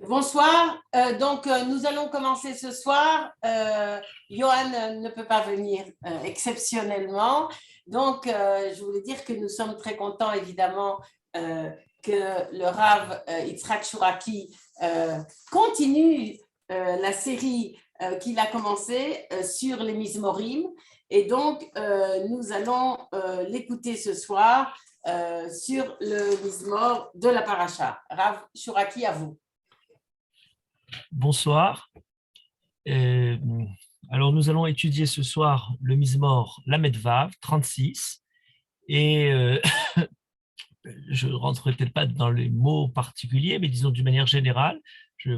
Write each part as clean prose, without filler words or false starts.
Bonsoir. Nous allons commencer ce soir. Johan ne peut pas venir exceptionnellement. Je voulais dire que nous sommes très contents, évidemment, que le Rav Yitzhak Shuraki continue la série qu'il a commencée sur les Mizmorim. Et donc, nous allons l'écouter ce soir sur le Mizmor de la Paracha. Rav Shuraki, à vous. Bonsoir. Alors, nous allons étudier ce soir le Mizmor Lamed Vav 36. Et je ne rentre peut-être pas dans les mots particuliers, mais disons d'une manière générale,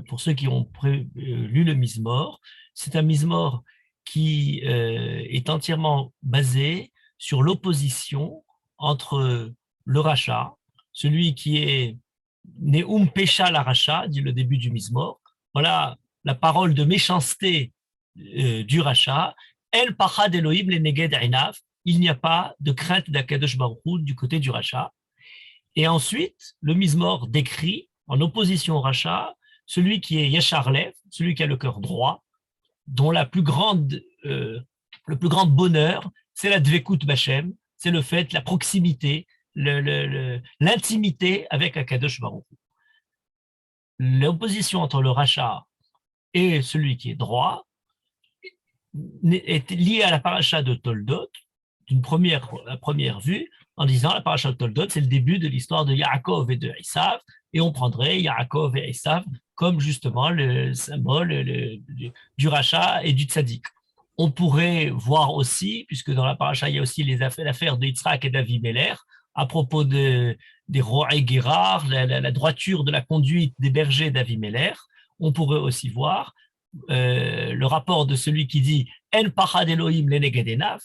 pour ceux qui ont lu le Mizmor, c'est un Mizmor qui est entièrement basé sur l'opposition entre le Racha, celui qui est Neum Pesha la Racha, dit le début du Mizmor. Voilà la parole de méchanceté du Racha. El pachad Elohim le neged einav. Il n'y a pas de crainte d'Akadosh Baruch Hu du côté du Racha. Et ensuite, le Mizmor décrit, en opposition au Racha, celui qui est Yashar Lev, celui qui a le cœur droit, dont le plus grand bonheur, c'est la Dvekut Bachem, c'est le fait, la proximité, l'intimité avec Akadosh Baruch Hu. L'opposition entre le Racha et celui qui est droit est liée à la paracha de Toldot, la première vue, en disant la paracha de Toldot, c'est le début de l'histoire de Yaakov et de Esav, et on prendrait Yaakov et Esav comme justement le symbole du Racha et du Tzadik. On pourrait voir aussi, puisque dans la paracha, il y a aussi l'affaire de Yitzhak et d'Avimelech, à propos des Ro'é Guérard, la droiture de la conduite des bergers d'Avimelech, on pourrait aussi voir le rapport de celui qui dit « En pachad Elohim le neged einav ».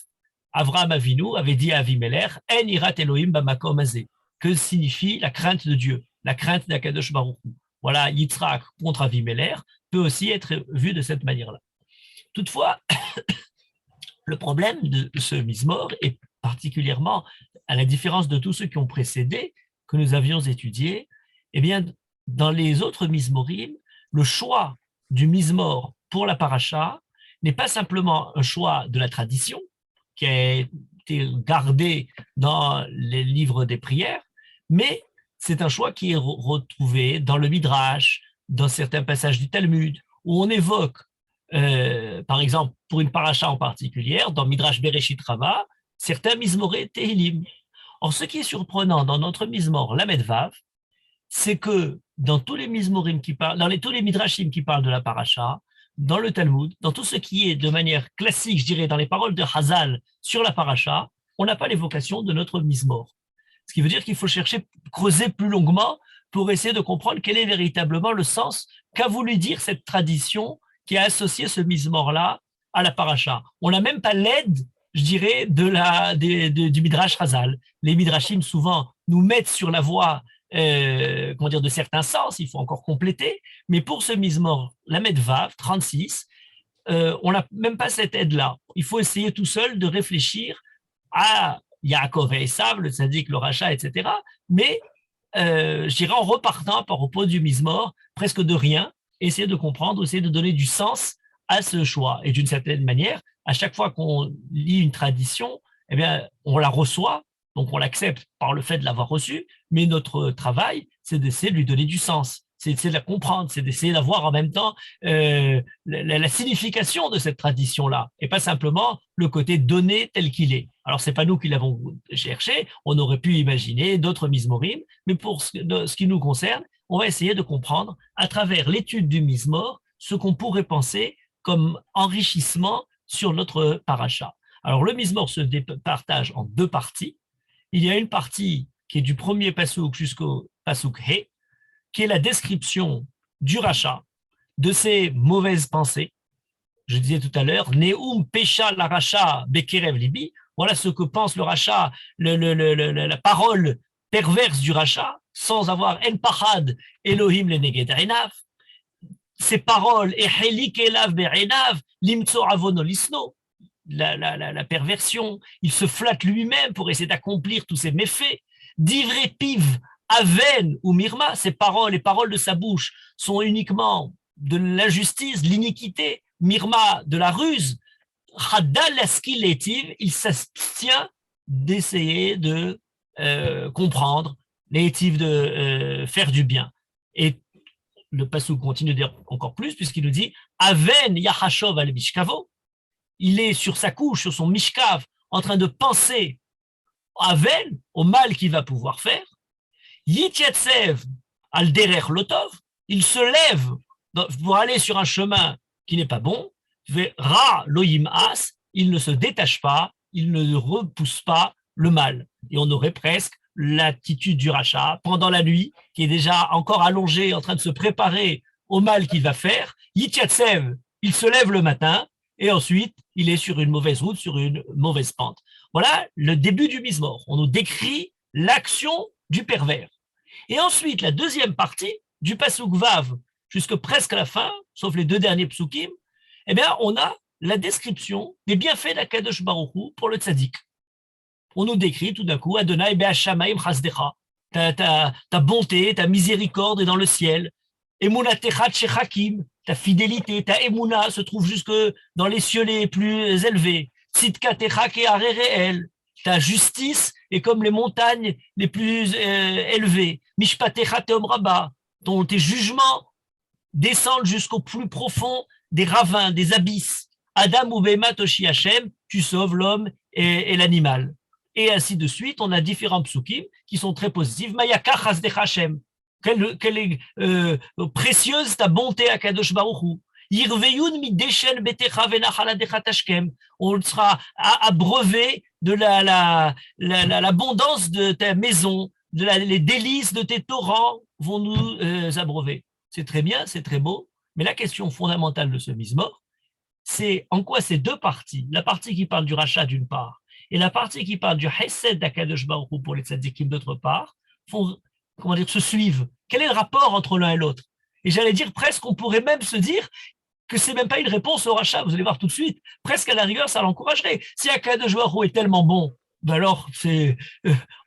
Avraham Avinu avait dit à Avimelech « En irat Elohim bamakom hazeh ». Que signifie la crainte de Dieu, la crainte d'Akadosh Baruch Hu. Voilà, Yitzhak contre Avimelech peut aussi être vu de cette manière-là. Toutefois, le problème de ce Mizmor est particulièrement, à la différence de tous ceux qui ont précédé, que nous avions étudiés, eh bien, dans les autres Mizmorim, le choix du Mizmor pour la paracha n'est pas simplement un choix de la tradition, qui a été gardé dans les livres des prières, mais c'est un choix qui est retrouvé dans le Midrash, dans certains passages du Talmud, où on évoque, par exemple, pour une paracha en particulier, dans Midrash Bereshit Rava, certains Mizmoré Tehilim. Or, ce qui est surprenant dans notre Mizmor Lamed Vav, c'est que dans tous les Mizmorim qui parlent, tous les Midrashim qui parlent de la paracha, dans le Talmud, dans tout ce qui est de manière classique, je dirais, dans les paroles de Hazal sur la paracha, on n'a pas l'évocation de notre Mizmor. Ce qui veut dire qu'il faut creuser plus longuement pour essayer de comprendre quel est véritablement le sens qu'a voulu dire cette tradition qui a associé ce Mizmor-là à la paracha. On n'a même pas l'aide, je dirais, du Midrash Hazal. Les Midrashim, souvent, nous mettent sur la voie de certains sens, il faut encore compléter, mais pour ce Mizmor, Lamed Vav 36, on n'a même pas cette aide-là. Il faut essayer tout seul de réfléchir à Yaakov et Esav, le Tzadik, le Racha, etc., mais je dirais en repartant par rapport du Mizmor, presque de rien, essayer de comprendre, essayer de donner du sens à ce choix. Et d'une certaine manière, à chaque fois qu'on lit une tradition, eh bien, on la reçoit, donc on l'accepte par le fait de l'avoir reçue, mais notre travail, c'est d'essayer de lui donner du sens, c'est d'essayer de la comprendre, c'est d'essayer d'avoir en même temps la signification de cette tradition-là, et pas simplement le côté donné tel qu'il est. Alors, c'est pas nous qui l'avons cherché, on aurait pu imaginer d'autres Mizmorim, mais pour ce qui nous concerne, on va essayer de comprendre, à travers l'étude du Mizmor, ce qu'on pourrait penser comme enrichissement sur notre paracha. Alors, le Mizmor se partage en deux parties. Il y a une partie qui est du premier pasouk jusqu'au pasouk He, qui est la description du Racha, de ses mauvaises pensées. Je disais tout à l'heure, Neum Pesha la Racha Bekerev Libi, voilà ce que pense le Racha, la parole perverse du Racha, sans avoir En Pachad Elohim le Neged Einav. Ces paroles, Ehelik Elav Be'enav, Limtso Avono Lisno, la perversion, il se flatte lui-même pour essayer d'accomplir tous ses méfaits. Divrei piv Aven ou Mirma, ses paroles, les paroles de sa bouche sont uniquement de l'injustice, de l'iniquité, Mirma, de la ruse, il s'abstient d'essayer de comprendre, létive de faire du bien. Et le passage continue de dire encore plus, puisqu'il nous dit Aven Yachashov al Mishkavo, il est sur sa couche, sur son Mishkav, en train de penser Aven, au mal qu'il va pouvoir faire. Yitiatsev al Derer Lotov, il se lève pour aller sur un chemin qui n'est pas bon. Ra loyim as, il ne se détache pas, il ne repousse pas le mal. Et on aurait presque l'attitude du rachat pendant la nuit, qui est déjà encore allongé, en train de se préparer au mal qu'il va faire. Yitiatsev, il se lève le matin, et ensuite, il est sur une mauvaise route, sur une mauvaise pente. Voilà le début du Mizmor. On nous décrit l'action du pervers. Et ensuite, la deuxième partie du Pasuk Vav, jusque presque la fin, sauf les deux derniers psukim, eh bien, on a la description des bienfaits d'Akadosh Baruch Hu pour le tzaddik. On nous décrit tout d'un coup Adonai be'ashamayim chasdecha, ta bonté, ta miséricorde est dans le ciel. Emunatecha shechakim, ta fidélité, ta emuna se trouve jusque dans les cieux les plus élevés. Tzidkatecha ke'arereel, ta justice est comme les montagnes les plus élevées. Mishpatecha teom rabba, tes jugements descendent jusqu'au plus profond des ravins, des abysses. Adam ou Behema Toshi Hashem, tu sauves l'homme et l'animal. Et ainsi de suite, on a différents psukim qui sont très positifs. Mayaka Chasdech Hashem, quelle est précieuse ta bonté à Kadosh Baruch Hu. Yirveyun mideshen betecha venachala dechatashkem. On sera abreuvé de l'abondance de ta maison, les délices de tes torrents vont nous abreuver. C'est très bien, c'est très beau. Mais la question fondamentale de ce Mizmor, c'est en quoi ces deux parties, la partie qui parle du rachat d'une part, et la partie qui parle du Hesed d'Akadosh Baruch Hu pour les tzadikim d'autre part, se suivent. Quel est le rapport entre l'un et l'autre? Et j'allais dire presque, on pourrait même se dire que c'est même pas une réponse au rachat, vous allez voir tout de suite. Presque à la rigueur, ça l'encouragerait. Si Akadosh Baruch Hu est tellement bon, ben alors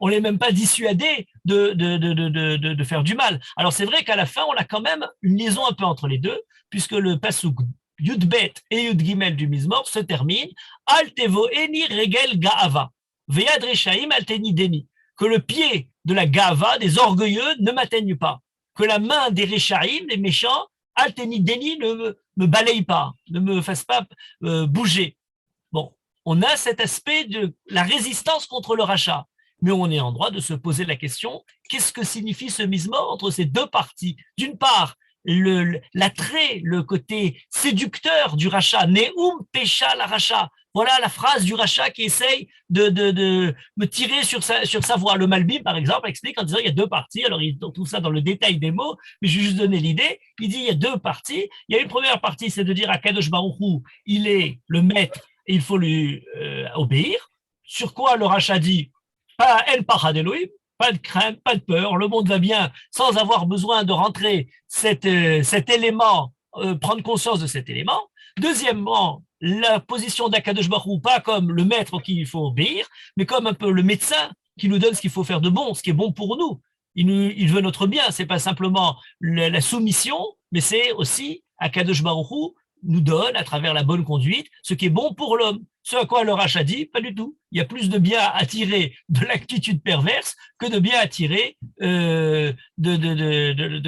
on n'est même pas dissuadé de faire du mal. Alors c'est vrai qu'à la fin, on a quand même une liaison un peu entre les deux, puisque le pasuk Yudbet et Yud Gimel du Mizmor se termine Al tevo eni regel gaava veyad reshaim al teni deni, que le pied de la gaava, des orgueilleux, ne m'atteigne pas, que la main des reshaim, des méchants, al teni deni, ne me balaye pas, ne me fasse pas bouger. Bon, on a cet aspect de la résistance contre le rachat, mais on est en droit de se poser la question, qu'est-ce que signifie ce Mizmor entre ces deux parties? D'une part, l'attrait, le côté séducteur du rachat, Neum Pesha la rachat. Voilà la phrase du rachat qui essaye de me tirer sur sa voie. Le Malbim, par exemple, explique en disant il y a deux parties. Alors, il trouve ça dans le détail des mots, mais je vais juste donner l'idée. Il dit il y a deux parties. Il y a une première partie, c'est de dire à Kadosh Baruch Hu, il est le maître et il faut lui obéir. Sur quoi le rachat dit pas El Pachad Elohim, pas de crainte, pas de peur, le monde va bien sans avoir besoin de rentrer cet élément, prendre conscience de cet élément. Deuxièmement, la position d'Akadosh Baruch Hu, pas comme le maître auquel il faut obéir, mais comme un peu le médecin qui nous donne ce qu'il faut faire de bon, ce qui est bon pour nous. Il veut notre bien, c'est pas simplement la soumission, mais c'est aussi Akadosh Baruch Hu nous donne, à travers la bonne conduite, ce qui est bon pour l'homme. Ce à quoi le rachat dit, pas du tout. Il y a plus de bien à tirer de l'attitude perverse que de bien à tirer de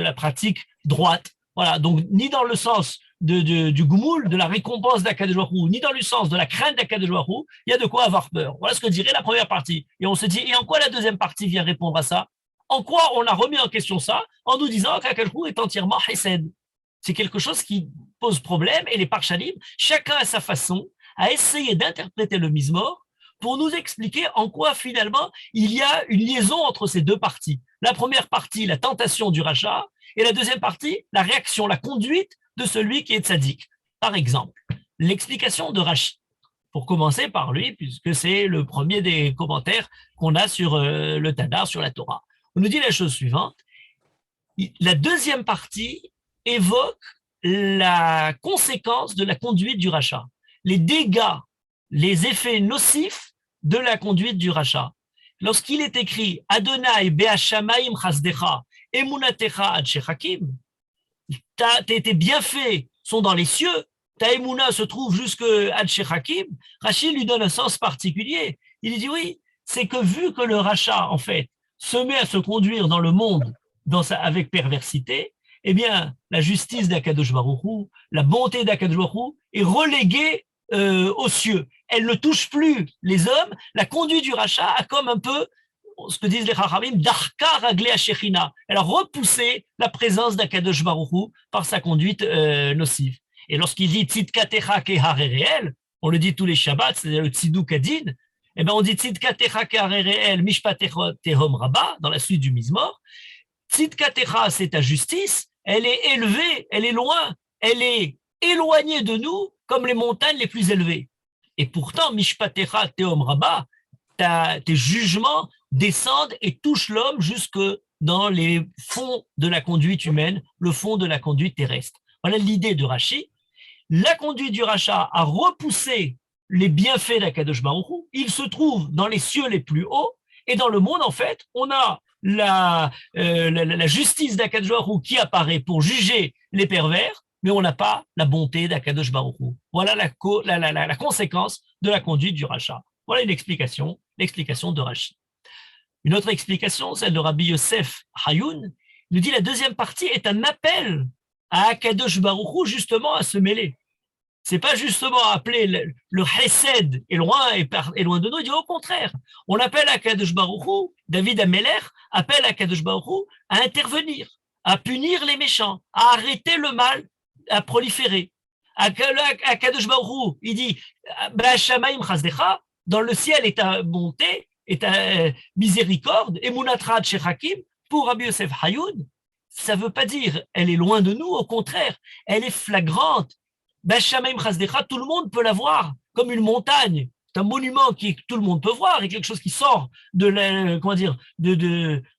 la pratique droite. Voilà, donc ni dans le sens du goumoul, de la récompense d'Akadosh Baruch Hu, ni dans le sens de la crainte d'Akadosh Baruch Hu, il y a de quoi avoir peur. Voilà ce que dirait la première partie. Et on se dit, et en quoi la deuxième partie vient répondre à ça? En quoi on a remis en question ça? En nous disant qu'Akadosh Baruch Hu est entièrement Hesed. C'est quelque chose qui pose problème, et les Parshanim, chacun à sa façon, a essayé d'interpréter le Mizmor pour nous expliquer en quoi finalement il y a une liaison entre ces deux parties. La première partie, la tentation du rachat, et la deuxième partie, la réaction, la conduite de celui qui est tzaddik. Par exemple, l'explication de Rashi, pour commencer par lui, puisque c'est le premier des commentaires qu'on a sur le Tanakh, sur la Torah. On nous dit la chose suivante, la deuxième partie évoque la conséquence de la conduite du rachat, les dégâts, les effets nocifs de la conduite du rachat. lorsqu'il est écrit Adonai be'ashamaim chasdecha emunatecha ad shechakim, tes bienfaits sont dans les cieux, ta émouna se trouve jusque ad shechakim, Rachid lui donne un sens particulier. Il dit oui, c'est que vu que le rachat, en fait, se met à se conduire dans le monde avec perversité, eh bien, la justice d'Akadosh Baruch Hu, la bonté d'Akadosh Baruch Hu est reléguée aux cieux. Elle ne touche plus les hommes. La conduite du rachat a comme un peu, ce que disent les Chachamim, d'arka raglé Shechina. Elle a repoussé la présence d'Akadosh Baruch Hu par sa conduite nocive. Et lorsqu'il dit tzidkatecha keharereel, on le dit tous les Shabbats, c'est-à-dire le tzidou kadin, eh bien on dit tzidkatecha keharereel mishpatecha tehom rabba, dans la suite du Mizmor. Tzidkatecha, c'est ta justice, elle est élevée, elle est loin, elle est éloignée de nous comme les montagnes les plus élevées. Et pourtant, mishpatecha tehom rabba, tes jugements descendent et touchent l'homme jusque dans les fonds de la conduite humaine, le fond de la conduite terrestre. Voilà l'idée de Rashi. La conduite du rachat a repoussé les bienfaits d'Akadosh Baruch Hu. Il se trouve dans les cieux les plus hauts et dans le monde, en fait, on a la justice d'Akadosh Baruch Hu qui apparaît pour juger les pervers, mais on n'a pas la bonté d'Akadosh Baruch Hu. Voilà la conséquence de la conduite du rachat. Voilà une explication, l'explication de Rashi. Une autre explication, celle de Rabbi Yosef Hayoun, nous dit la deuxième partie est un appel à Akadosh Baruch Hu justement à se mêler. C'est pas justement appeler le Chesed est loin de nous, il dit au contraire. On appelle Akadosh Baruch Hu, David Ameler appelle Akadosh Baruch Hu à intervenir, à punir les méchants, à arrêter le mal à proliférer. Akadosh Baruch Hu, il dit Ba'ashamaim chasdecha, dans le ciel est ta bonté, est ta miséricorde, emunatra shechakim, pour Rabbi Yosef Hayoun. Ça ne veut pas dire elle est loin de nous, au contraire, elle est flagrante. Ba'ashamaim chasdecha, tout le monde peut la voir comme une montagne. C'est un monument que tout le monde peut voir et quelque chose qui sort du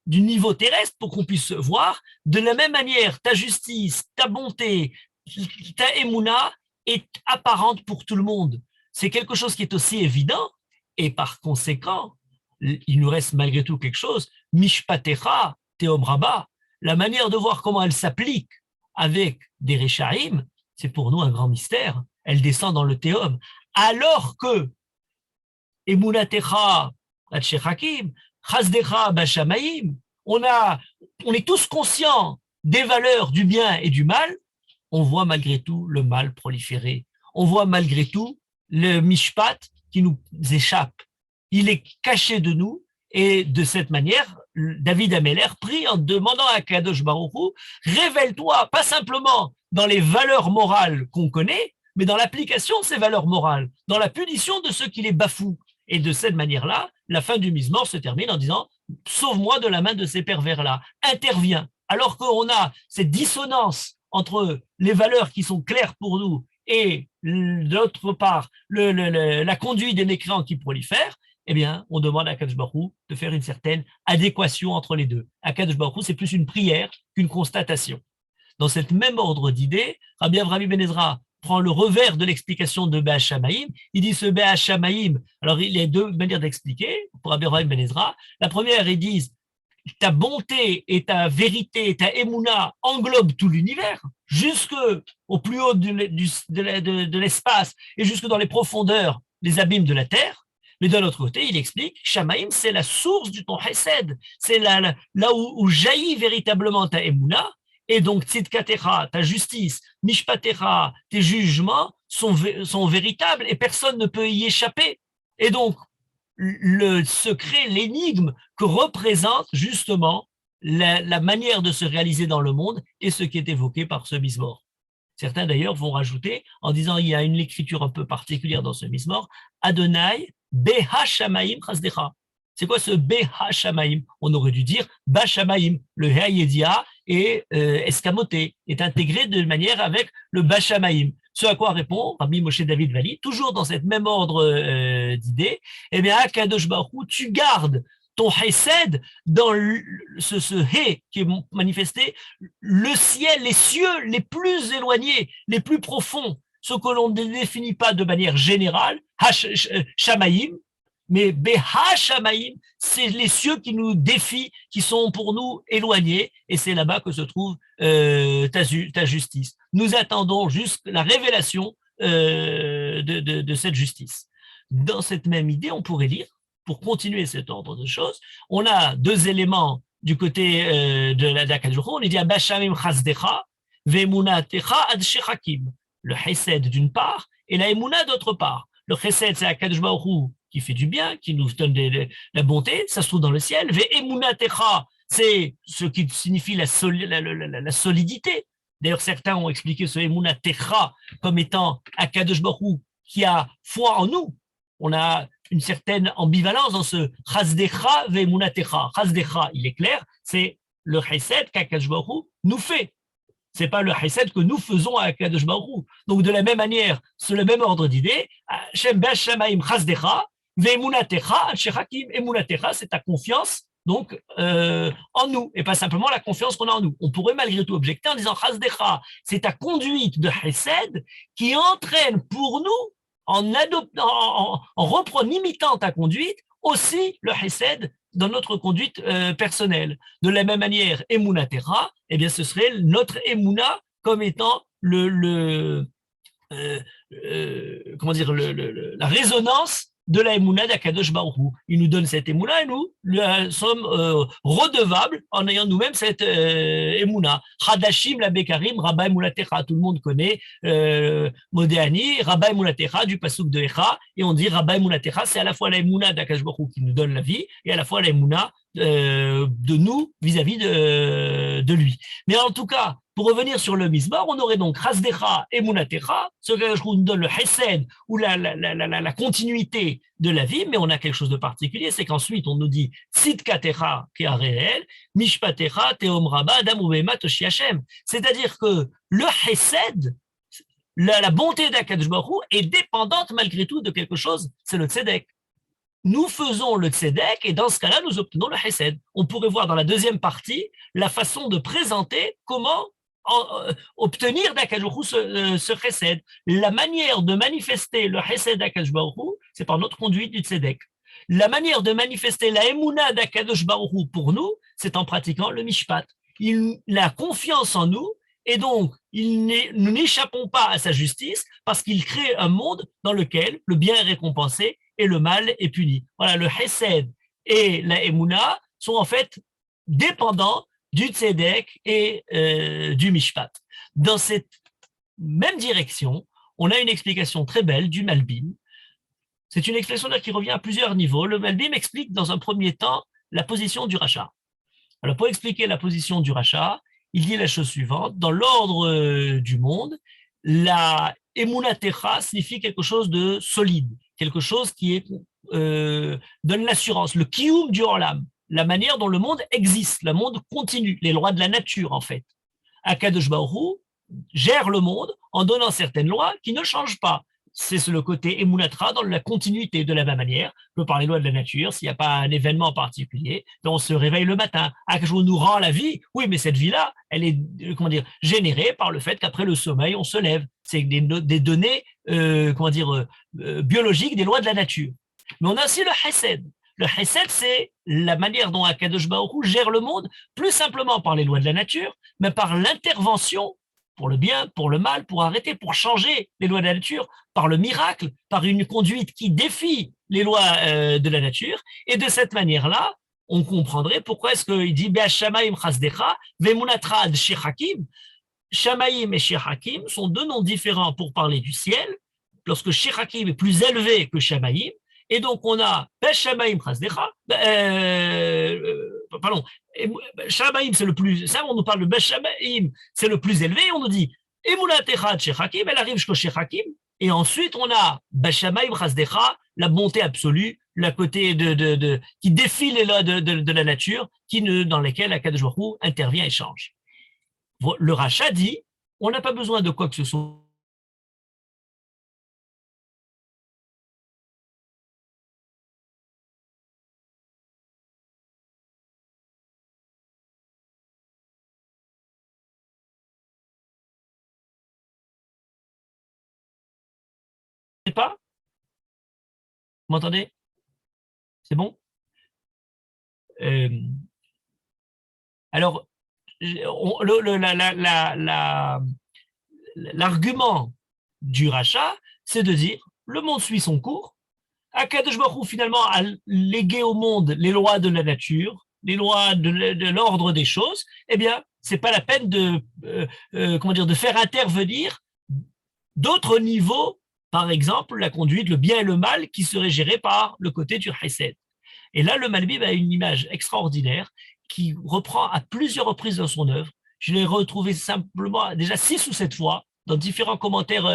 niveau terrestre pour qu'on puisse voir. De la même manière, ta justice, ta bonté, ta émouna est apparente pour tout le monde. C'est quelque chose qui est aussi évident et par conséquent, il nous reste malgré tout quelque chose. Mishpatecha teom rabba, la manière de voir comment elle s'applique avec des Rechaim, c'est pour nous un grand mystère. Elle descend dans le théum. Alors que Emunatecha Hatshechakim, Chasdecha Bashamaim, on est tous conscients des valeurs du bien et du mal, on voit malgré tout le mal proliférer. On voit malgré tout le mishpat qui nous échappe. Il est caché de nous et de cette manière, David Ameler prie en demandant à Kadosh Baruch Hu, révèle-toi pas simplement dans les valeurs morales qu'on connaît, mais dans l'application de ces valeurs morales, dans la punition de ceux qui les bafouent. Et de cette manière-là, la fin du Mizmor se termine en disant « Sauve-moi de la main de ces pervers-là, interviens ». Alors qu'on a cette dissonance entre les valeurs qui sont claires pour nous et d'autre part la conduite des mécréants qui prolifèrent, eh bien, on demande à Akadosh Baruch Hu de faire une certaine adéquation entre les deux. Akadosh Baruch Hu, c'est plus une prière qu'une constatation. Dans cette même ordre d'idées, Rabbi Avraham ben Ezra prend le revers de l'explication de Be'ashamaim. Il dit ce Be'ashamaim, alors il y a deux manières d'expliquer pour Rabbi Avraham ben Ezra. La première, ils disent ta bonté et ta vérité et ta émouna englobent tout l'univers, jusque au plus haut de l'espace et jusque dans les profondeurs, les abîmes de la terre. Mais d'un autre côté, il explique, Shamaim, c'est la source du ton Hesed, c'est là où jaillit véritablement ta émouna, et donc Tzidkatecha, ta justice, Mishpatecha, tes jugements sont véritables et personne ne peut y échapper. Et donc, le secret, l'énigme que représente justement la manière de se réaliser dans le monde et ce qui est évoqué par ce Mizmor. Certains d'ailleurs vont rajouter, en disant il y a une écriture un peu particulière dans ce Mizmor, Adonai Beha Shamaim Chasdecha. C'est quoi ce Beha Shamaim? On aurait dû dire Ba Shamaim. Le Hea Yedia est escamoté, est intégré de manière avec le Ba Shamaim. Ce à quoi répond Rabbi Moshe David Vali, toujours dans cette même ordre d'idées, eh bien, Akadosh Baruch Hu, tu gardes ton Hesed dans ce He qui est manifesté, le ciel, les cieux les plus éloignés, les plus profonds, ce que l'on ne définit pas de manière générale, Shamaim, mais Beha Shamaim, c'est les cieux qui nous défient, qui sont pour nous éloignés, et c'est là-bas que se trouve ta justice. Nous attendons juste la révélation de cette justice. Dans cette même idée, on pourrait lire, pour continuer cet ordre de choses, on a deux éléments du côté de la d'Akadosh, on dit Bashamim Chazdecha, Ve'emunatecha ad shechakim. Le chesed d'une part et la emuna d'autre part. Le chesed, c'est Akadosh Baruch Hu qui fait du bien, qui nous donne la bonté, ça se trouve dans le ciel. Ve'emunatecha, c'est ce qui signifie la solidité. D'ailleurs, certains ont expliqué ce emunatecha comme étant Akadosh Baruch Hu qui a foi en nous. On a une certaine ambivalence dans ce chazdecha ve'emunatecha. Chazdecha, il est clair, c'est le chesed qu'Akadosh Baruch Hu nous fait. C'est pas le chesed que nous faisons à Akadosh Baruch Hu. Donc, de la même manière, c'est le même ordre d'idée. Shem b'ashamaim chazdecha ve'emunatecha shechakim. Emunatecha, c'est ta confiance donc en nous, et pas simplement la confiance qu'on a en nous. On pourrait malgré tout objecter en disant chazdecha, c'est ta conduite de chesed qui entraîne pour nous, en imitant ta conduite, aussi le chesed dans notre conduite personnelle. De la même manière, emunatera, eh bien, ce serait notre emuna comme étant comment dire, la résonance de la emuna d'Akadosh Baruch Hu. Il nous donne cette emuna et nous sommes redevables en ayant nous-mêmes cette emuna. Chadashim la Bekarim, Rabba Emulatecha. Tout le monde connaît Modéani, Rabba Emulatecha du pasuk de Echa, et on dit Rabba Emulatecha, c'est à la fois la emuna d'Akadosh Baruch Hu qui nous donne la vie et à la fois la emuna de nous vis-à-vis de lui. Mais en tout cas, pour revenir sur le misbar, on aurait donc Chazdecha et Munatecha, ce que je nous donne le Chesed ou la continuité de la vie, mais on a quelque chose de particulier, c'est qu'ensuite on nous dit Tzidkatecha qui est réel, Mishpatecha, Teom Rabba, Adam Ubema, Toshi Hashem. C'est-à-dire que le Chesed, la bonté d'Akadosh Baruch Hu est dépendante malgré tout de quelque chose, c'est le Tzedek. Nous faisons le tzedek et dans ce cas-là, nous obtenons le chesed. On pourrait voir dans la deuxième partie la façon de présenter comment obtenir d'Akadosh Baruch Hu ce chesed. La manière de manifester le chesed d'Akadosh Baruch Hu, c'est par notre conduite du tzedek. La manière de manifester la emuna d'Akadosh Baruch Hu pour nous, c'est en pratiquant le mishpat. Il a confiance en nous et donc nous n'échappons pas à sa justice parce qu'il crée un monde dans lequel le bien est récompensé et le mal est puni. Voilà, le chesed et la emuna sont en fait dépendants du tzedek et du mishpat. Dans cette même direction, on a une explication très belle du Malbim. C'est une explication qui revient à plusieurs niveaux. Le Malbim explique dans un premier temps la position du rachat. Alors pour expliquer la position du rachat, il dit la chose suivante, dans l'ordre du monde, la emunatecha signifie quelque chose de solide, quelque chose qui donne l'assurance, le kiyum du olam, la manière dont le monde existe, le monde continue, les lois de la nature en fait. Akadosh Baruch Hu gère le monde en donnant certaines lois qui ne changent pas. C'est le côté emunatra dans la continuité de la même manière que par les lois de la nature. S'il n'y a pas un événement particulier, on se réveille le matin. Akadosh Baruch Hu nous rend la vie. Oui, mais cette vie-là, elle est générée par le fait qu'après le sommeil, on se lève. C'est des données biologiques des lois de la nature. Mais on a aussi le chesed. Le chesed, c'est la manière dont Akadosh Baruch Hu gère le monde, plus simplement par les lois de la nature, mais par l'intervention pour le bien, pour le mal, pour arrêter, pour changer les lois de la nature, par le miracle, par une conduite qui défie les lois de la nature. Et de cette manière-là, on comprendrait pourquoi est-ce qu'il dit Be'ashamaim chazdecha ve'munatra ad shechakim. Shamaim et shechakim sont deux noms différents pour parler du ciel, lorsque shechakim est plus élevé que Shamaim. Et donc, on a Be'ashamaim chazdecha, pardon, Shamaim, c'est le plus, ça, on nous parle de Be'ashamaim, c'est le plus élevé, et on nous dit Emunatecha shechakim, elle arrive jusqu'au shechakim, et ensuite, on a Be'ashamaim chazdecha, la bonté absolue, la côté qui défie les lois de la nature, dans lesquelles Akadosh Baruch Hu intervient et change. Le rachat dit, on n'a pas besoin de quoi que ce soit. Pas? Vous m'entendez? C'est bon? Euh, alors, l'argument du rachat, c'est de dire le monde suit son cours. Akadosh Baruch Hu, finalement, a légué au monde les lois de la nature, les lois de l'ordre des choses. Eh bien, c'est pas la peine de faire intervenir d'autres niveaux, par exemple la conduite, le bien et le mal, qui seraient gérés par le côté du Hesed. Et là, le Malbim a une image extraordinaire qui reprend à plusieurs reprises dans son œuvre. Je l'ai retrouvé simplement déjà 6 ou 7 fois dans différents commentaires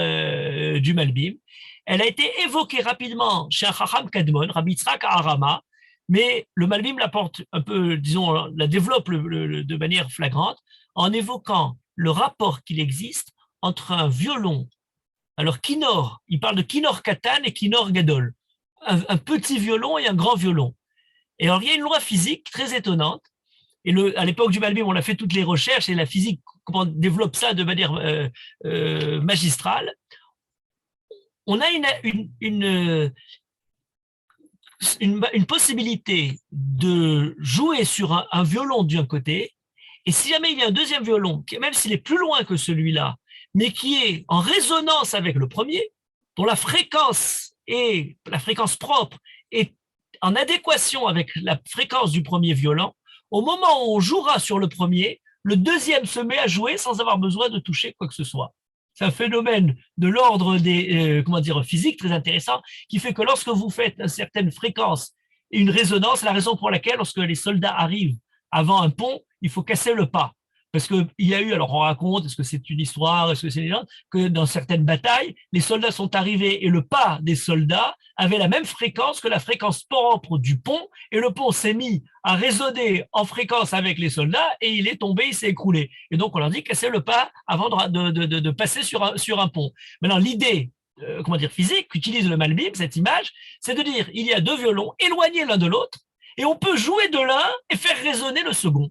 du Malbim. Elle a été évoquée rapidement chez un Chacham Kadmon, Rabbi Yitzhak Harama, mais le Malbim la porte un peu, disons, la développe de manière flagrante en évoquant le rapport qu'il existe entre un violon. Alors, Kinor, il parle de Kinor Katan et Kinor Gadol, un petit violon et un grand violon. Et alors, il y a une loi physique très étonnante. Et à l'époque du Malbim, on a fait toutes les recherches et la physique comment on développe ça de manière magistrale. On a une possibilité de jouer sur un violon d'un côté, et si jamais il y a un deuxième violon, même s'il est plus loin que celui-là, mais qui est en résonance avec le premier, dont la fréquence propre est en adéquation avec la fréquence du premier violon, au moment où on jouera sur le premier, le deuxième se met à jouer sans avoir besoin de toucher quoi que ce soit. C'est un phénomène de l'ordre des physique très intéressant qui fait que lorsque vous faites une certaine fréquence et une résonance, c'est la raison pour laquelle lorsque les soldats arrivent avant un pont, il faut casser le pas. Parce qu'il y a eu, alors on raconte, est-ce que c'est une histoire, est-ce que c'est une légende, que dans certaines batailles, les soldats sont arrivés et le pas des soldats avait la même fréquence que la fréquence propre du pont, et le pont s'est mis à résonner en fréquence avec les soldats, et il est tombé, il s'est écroulé. Et donc on leur dit casser le pas avant de passer sur un pont. Maintenant, l'idée physique qu'utilise le Malbim, cette image, c'est de dire il y a deux violons éloignés l'un de l'autre, et on peut jouer de l'un et faire résonner le second.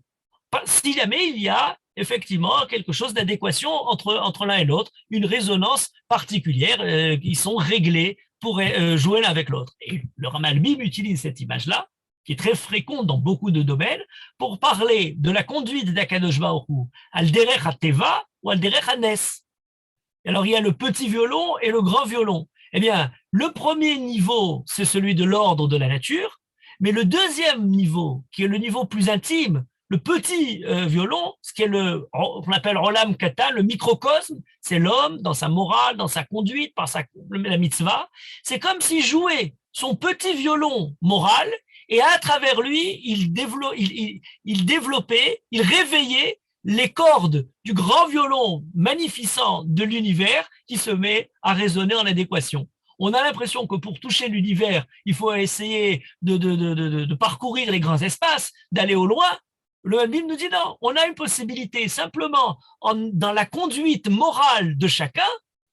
Si jamais il y a effectivement quelque chose d'adéquation entre l'un et l'autre, une résonance particulière qui sont réglées pour jouer l'un avec l'autre. Et le Malbim utilise cette image-là, qui est très fréquente dans beaucoup de domaines, pour parler de la conduite d'Akadosh Baruch Hu, al derech ha-teva ou al derech ha-nes. Alors il y a le petit violon et le grand violon. Eh bien, le premier niveau, c'est celui de l'ordre de la nature, mais le deuxième niveau, qui est le niveau plus intime, le petit violon, ce qui est qu'on appelle Olam Katan, le microcosme, c'est l'homme dans sa morale, dans sa conduite, par la mitzvah. C'est comme s'il jouait son petit violon moral et à travers lui, il développait, il réveillait les cordes du grand violon magnificent de l'univers qui se met à résonner en adéquation. On a l'impression que pour toucher l'univers, il faut essayer de parcourir les grands espaces, d'aller au loin. Le Malbim nous dit non, on a une possibilité simplement dans la conduite morale de chacun,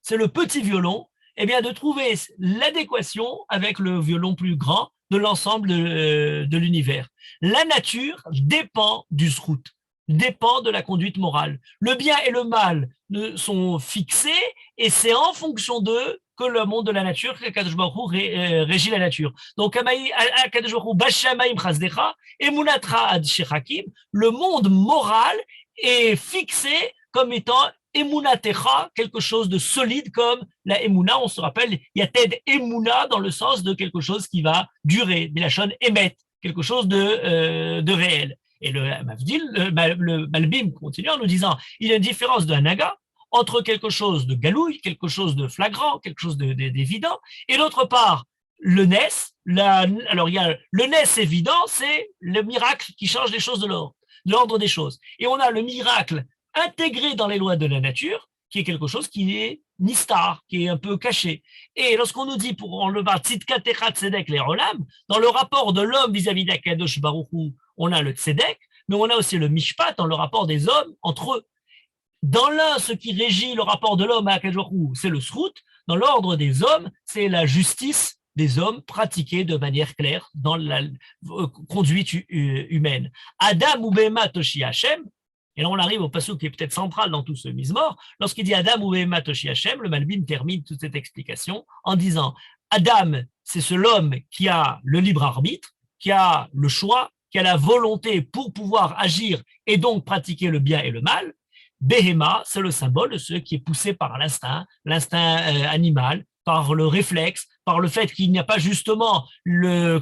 c'est le petit violon, eh bien de trouver l'adéquation avec le violon plus grand de l'ensemble de l'univers. La nature dépend du zrout, dépend de la conduite morale. Le bien et le mal sont fixés et c'est en fonction d'eux que le monde de la nature, que Kadosh Baruch Hu régit la nature. Donc, Kadosh Baruch Hu, Bashamaim Chazdecha, Emunatra Ad Shechakim, le monde moral est fixé comme étant Emunatecha, quelque chose de solide comme la Emuna. On se rappelle, il y a Ted Emuna dans le sens de quelque chose qui va durer, Milachon Emet, quelque chose de réel. Et le Malbim continue en nous disant, il y a une différence d'un naga entre quelque chose de galouille, quelque chose de flagrant, quelque chose d'évident, et d'autre part, le nes, alors il y a le nes évident, c'est le miracle qui change les choses de l'ordre des choses. Et on a le miracle intégré dans les lois de la nature, qui est quelque chose qui est nistar, qui est un peu caché. Et lorsqu'on nous dit, on le va tzidka techat tzedek les rolam, dans le rapport de l'homme vis-à-vis d'Akadosh Baruch Hu, on a le tzedek, mais on a aussi le mishpat dans le rapport des hommes entre eux. Dans l'un, ce qui régit le rapport de l'homme à Akadosh Baruch Hu, c'est le zrout. Dans l'ordre des hommes, c'est la justice des hommes pratiquée de manière claire dans la conduite humaine. Adam ou Behema Toshi Hashem, et là on arrive au passage qui est peut-être central dans tout ce mise-mort, lorsqu'il dit Adam ou Behema Toshi Hashem, le Malbim termine toute cette explication en disant Adam, c'est l'homme qui a le libre arbitre, qui a le choix, qui a la volonté pour pouvoir agir et donc pratiquer le bien et le mal. Behema, c'est le symbole de ce qui est poussé par l'instinct animal, par le réflexe, par le fait qu'il n'y a pas justement le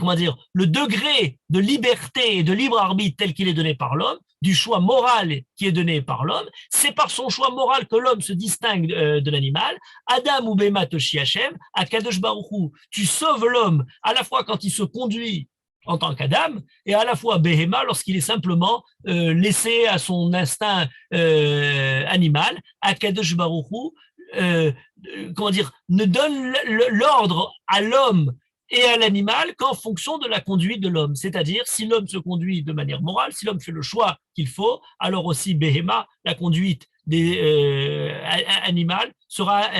degré de liberté et de libre arbitre tel qu'il est donné par l'homme, du choix moral qui est donné par l'homme. C'est par son choix moral que l'homme se distingue de l'animal. Adam ou Bema Toshi Hashem, à Kadosh Baruch Hu, tu sauves l'homme à la fois quand il se conduit en tant qu'Adam, et à la fois Behema lorsqu'il est simplement laissé à son instinct animal. Akadosh Baruch Hu, ne donne l'ordre à l'homme et à l'animal qu'en fonction de la conduite de l'homme. C'est-à-dire, si l'homme se conduit de manière morale, si l'homme fait le choix qu'il faut, alors aussi Behema, la conduite des animales, sera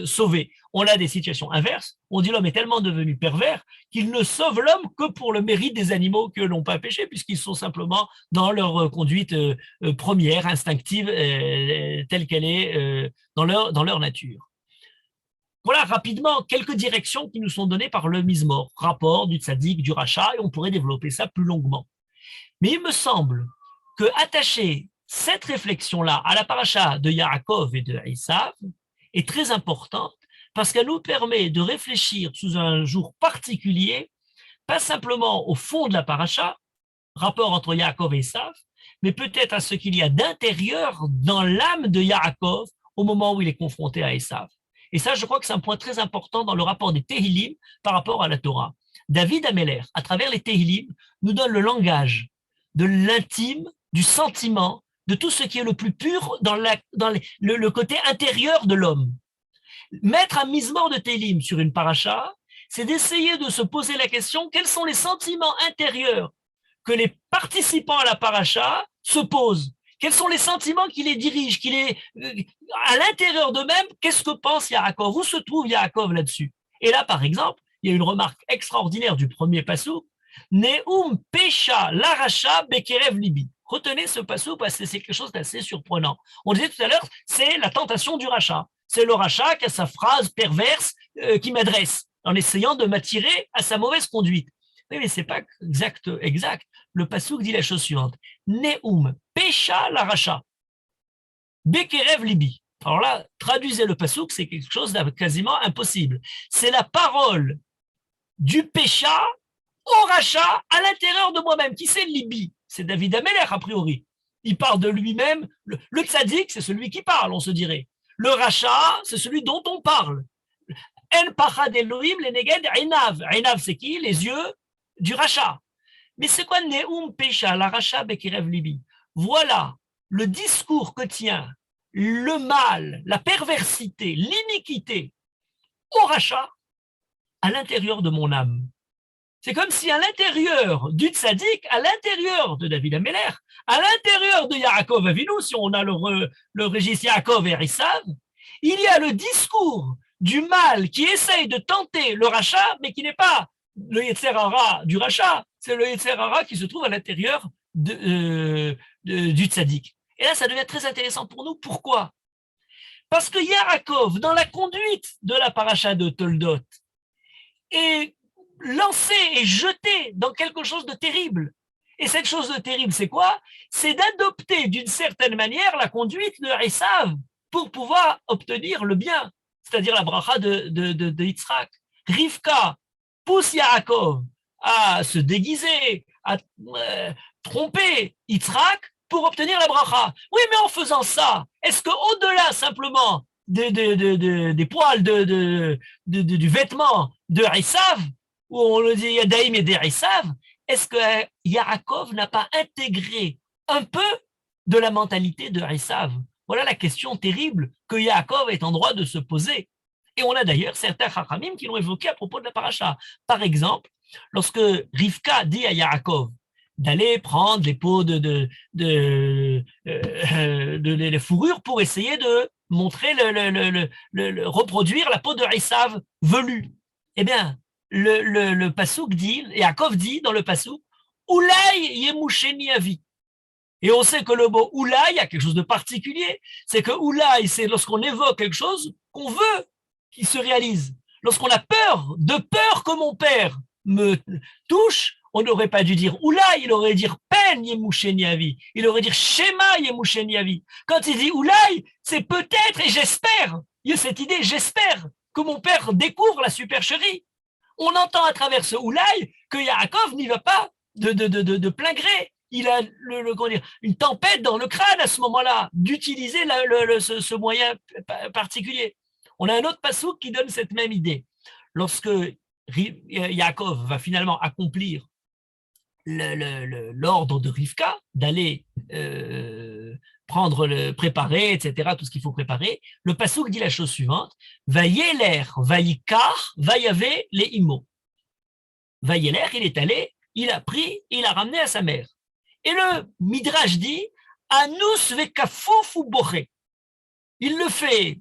sauvée. On a des situations inverses. On dit l'homme est tellement devenu pervers qu'il ne sauve l'homme que pour le mérite des animaux que n'ont pas péché, puisqu'ils sont simplement dans leur conduite première, instinctive, telle qu'elle est dans leur nature. Voilà rapidement quelques directions qui nous sont données par le Mizmor, rapport du tzaddik, du rachat, et on pourrait développer ça plus longuement. Mais il me semble que attacher cette réflexion-là à la paracha de Yaakov et de Esav est très importante parce qu'elle nous permet de réfléchir sous un jour particulier, pas simplement au fond de la paracha, rapport entre Yaakov et Esav, mais peut-être à ce qu'il y a d'intérieur dans l'âme de Yaakov au moment où il est confronté à Esav. Et ça, je crois que c'est un point très important dans le rapport des Tehillim par rapport à la Torah. David Ameller, à travers les Tehillim, nous donne le langage de l'intime, du sentiment, de tout ce qui est le plus pur dans le côté intérieur de l'homme. Mettre un Mizmor de Tehillim sur une paracha, c'est d'essayer de se poser la question quels sont les sentiments intérieurs que les participants à la paracha se posent. Quels sont les sentiments qui les dirigent, à l'intérieur d'eux-mêmes, qu'est-ce que pense Yaakov? Où se trouve Yaakov là-dessus? Et là, par exemple, il y a une remarque extraordinaire du premier passouk, Neum Pesha Laracha Bekerev Libi. Retenez ce passouk parce que c'est quelque chose d'assez surprenant. On disait tout à l'heure, c'est la tentation du rachat. C'est le rachat qui a sa phrase perverse qui m'adresse en essayant de m'attirer à sa mauvaise conduite. Oui, mais ce n'est pas exact. Le passouk dit la chose suivante. Neum Pesha Laracha Bekerev Libi. Alors là, traduisez le passouk, c'est quelque chose de quasiment impossible. C'est la parole du pécha au rachat à l'intérieur de moi-même. Qui c'est Libi? C'est David Ameller, a priori. Il parle de lui-même. Le tzaddik, c'est celui qui parle, on se dirait. Le rachat, c'est celui dont on parle. En pachad Elohim leneged einav. Einav, c'est qui? Les yeux du rachat. Mais c'est quoi Neum Pesha la rachat bekerev libi? Voilà le discours que tient le mal, la perversité, l'iniquité au rachat à l'intérieur de mon âme. C'est comme si à l'intérieur du tzaddik, à l'intérieur de David Ameller, à l'intérieur de Yaakov Avinu, si on a le registre Yaakov et Esav, il y a le discours du mal qui essaye de tenter le rachat, mais qui n'est pas le Yetzer Hara du rachat, c'est le Yetzer Hara qui se trouve à l'intérieur du tzaddik. Et là, ça devient très intéressant pour nous. Pourquoi? Parce que Yaakov, dans la conduite de la paracha de Toldot, est lancé et jeté dans quelque chose de terrible. Et cette chose de terrible, c'est quoi? C'est d'adopter d'une certaine manière la conduite de Esav pour pouvoir obtenir le bien, c'est-à-dire la bracha de Yitzhak. Rivka pousse Yaakov à se déguiser, à tromper Yitzhak pour obtenir la bracha. Oui, mais en faisant ça, est-ce qu'au-delà simplement des poils du vêtement de Esav, où on le dit Yadaïm et d'Esav, est-ce que Yaakov n'a pas intégré un peu de la mentalité de Esav? Voilà la question terrible que Yaakov est en droit de se poser. Et on a d'ailleurs certains Chachamim qui l'ont évoqué à propos de la paracha. Par exemple, lorsque Rivka dit à Yaakov d'aller prendre les peaux de fourrures pour essayer de montrer reproduire la peau de Esav velue. Eh bien, le passouk dit, Yaakov dit dans le passouk, Oulai yemusheni avi. Et on sait que le mot Oulai a quelque chose de particulier. C'est que Oulai, c'est lorsqu'on évoque quelque chose qu'on veut qu'il se réalise. Lorsqu'on a peur que mon père me touche, on n'aurait pas dû dire Oulaï, il aurait dit Pen Yemusheni Avi. Il aurait dit Shema Yemusheni Avi. Quand il dit Oulaï, c'est peut-être et j'espère. Il y a cette idée, j'espère que mon père découvre la supercherie. On entend à travers ce Oulaï que Yaakov n'y va pas de plein gré. Il a une tempête dans le crâne à ce moment-là, d'utiliser ce moyen particulier. On a un autre passouk qui donne cette même idée. Lorsque Yaakov va finalement accomplir l'ordre de Rivka, d'aller préparer, etc., tout ce qu'il faut préparer, le passouk dit la chose suivante, Vayeler, Vayikar, Vayave, les imo. Vayeler, il est allé, il a pris, il a ramené à sa mère. Et le Midrash dit, Anus vekafouf ou boré. Il le fait,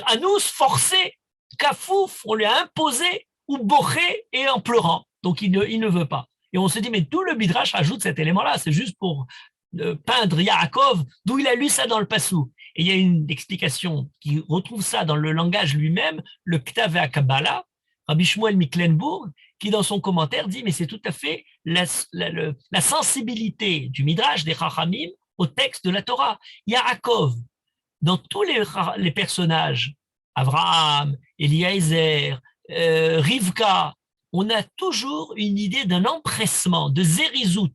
Anus forcé, kafouf, on lui a imposé, ou boré, et en pleurant. Donc il ne veut pas. Et on se dit, mais tout le Midrash rajoute cet élément-là, c'est juste pour peindre Yaakov, d'où il a lu ça dans le Passou. Et il y a une explication qui retrouve ça dans le langage lui-même, le Ktav HaKabbalah, Rabbi Shmuel Miklenburg, qui dans son commentaire dit, mais c'est tout à fait la sensibilité du Midrash des Chachamim au texte de la Torah. Yaakov, dans tous les personnages, Abraham, Eliezer, Rivka, on a toujours une idée d'un empressement, de zérizout,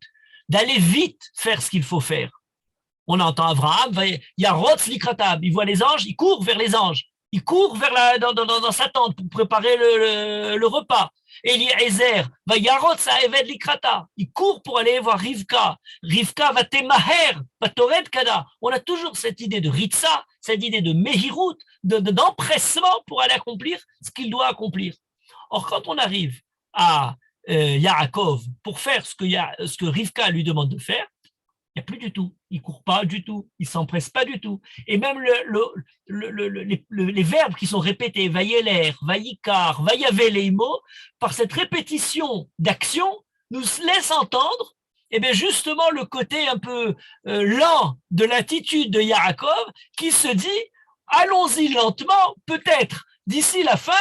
d'aller vite faire ce qu'il faut faire. On entend Abraham, Yarotz likratab, il voit les anges, il court vers les anges, il court vers dans sa tente pour préparer le repas. Eliezer, va Yarotz eved likrata, il court pour aller voir Rivka. Rivka va temaher, va tored kada. On a toujours cette idée de ritza, cette idée de mehirut, d'empressement pour aller accomplir ce qu'il doit accomplir. Or, quand on arrive à Yaakov pour faire ce que Rivka lui demande de faire, il n'y a plus du tout. Il ne court pas du tout. Il ne s'empresse pas du tout. Et même les verbes qui sont répétés, vayeler, vayikar, vayave leimo, par cette répétition d'action, nous laisse entendre justement le côté un peu lent de l'attitude de Yaakov qui se dit, allons-y lentement, peut-être d'ici la fin,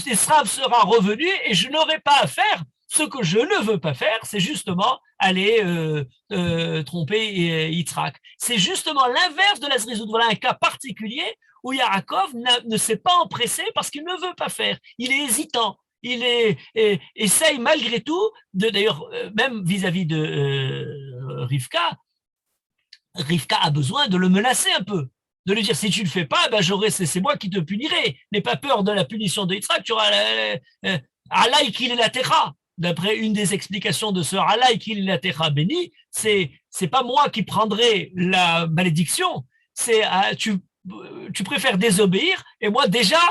Esav sera revenu et je n'aurai pas à faire ce que je ne veux pas faire, c'est justement aller tromper Yitzhak. C'est justement l'inverse de la zrizout. Voilà un cas particulier où Yaakov ne s'est pas empressé parce qu'il ne veut pas faire. Il est hésitant. Il essaye malgré tout, d'ailleurs, même vis-à-vis de Rivka, Rivka a besoin de le menacer un peu. De lui dire, si tu ne le fais pas, c'est moi qui te punirai. N'aie pas peur de la punition de Yitzhak, tu auras Alaï qu'il est la terra. D'après une des explications de ce Alaï qu'il est la terra béni, c'est pas moi qui prendrai la malédiction, c'est tu préfères désobéir, et moi déjà,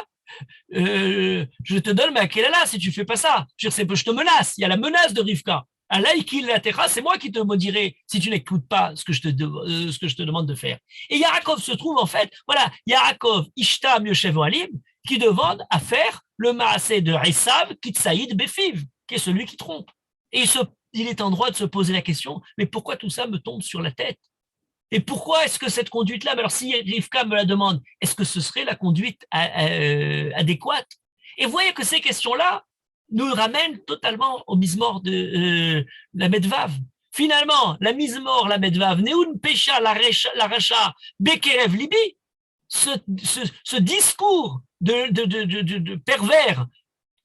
je te donne ma kelala si tu fais pas ça. Je te menace, il y a la menace de Rivka. Alaï qu'il la terra, c'est moi qui te maudirai si tu n'écoutes pas ce que je te demande de faire. Et Yaakov se trouve en fait, voilà, Yaakov Ishtam Yoshev Alim, qui demande à faire le maasé de Esav Kitsaïd Befiv, qui est celui qui trompe. Et il est en droit de se poser la question, mais pourquoi tout ça me tombe sur la tête? Et pourquoi est-ce que cette conduite-là, alors si Rivka me la demande, est-ce que ce serait la conduite adéquate? Et vous voyez que ces questions-là nous ramènent totalement au mismor de la Medvav. Finalement, la mismor, la Medvav, Neun Pesha, la Racha, Bekerev Libi, ce discours de pervers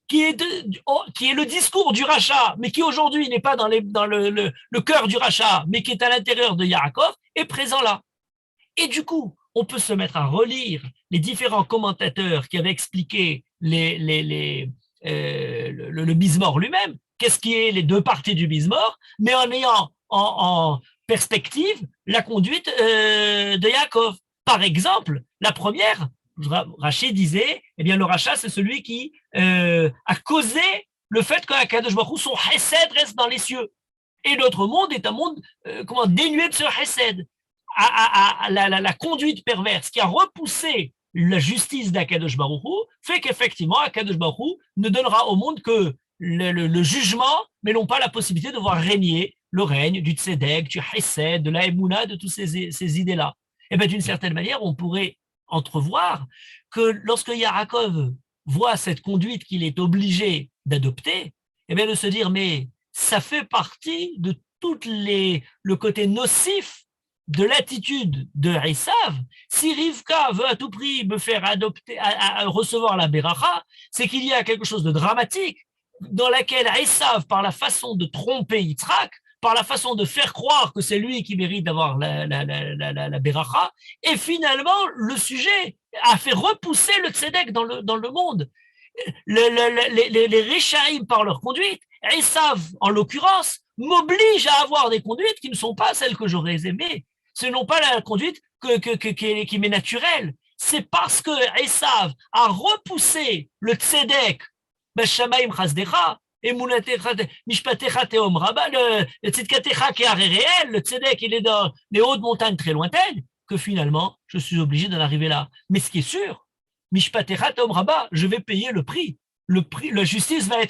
qui est le discours du rachat, mais qui aujourd'hui n'est pas dans le cœur du rachat, mais qui est à l'intérieur de Yaakov, est présent là. Et du coup, on peut se mettre à relire les différents commentateurs qui avaient expliqué le Bizmor lui-même, qu'est-ce qui est les deux parties du Bizmor, mais en ayant en perspective la conduite de Yaakov. Par exemple, la première, Rachid disait, le rachat, c'est celui qui a causé le fait qu'Akadosh Baruch Hu, son chesed reste dans les cieux. Et notre monde est un monde dénué de ce chesed. La conduite perverse qui a repoussé la justice d'Akadosh Baruch Hu fait qu'effectivement, Akadosh Baruch Hu ne donnera au monde que le jugement, mais non pas la possibilité de voir régner le règne du tzedek, du chesed, de la émouna, de toutes ces idées-là. Et bien, d'une certaine manière, on pourrait entrevoir que lorsque Yaakov voit cette conduite qu'il est obligé d'adopter, Eh bien, de se dire, mais ça fait partie de le côté nocif de l'attitude de Esav. Si Rivka veut à tout prix me faire adopter, à recevoir la Beracha, c'est qu'il y a quelque chose de dramatique dans laquelle Esav, par la façon de tromper Yitzhak, par la façon de faire croire que c'est lui qui mérite d'avoir la Beracha, et finalement, le sujet a fait repousser le Tzedek dans le monde. Les Réchaïm, par leur conduite, Esav, en l'occurrence, m'oblige à avoir des conduites qui ne sont pas celles que j'aurais aimées. Ce n'est pas la conduite qui m'est naturelle. C'est parce que Esav a repoussé le Tzedek, Bashamaim Chazdecha, et Mishpatecha Teom Rabba, le Tzedkatecha qui est réel, le Tzedek il est dans les hautes montagnes très lointaines, que finalement je suis obligé d'en arriver là. Mais ce qui est sûr, Mishpatecha Teom Rabba, je vais payer le prix. La justice va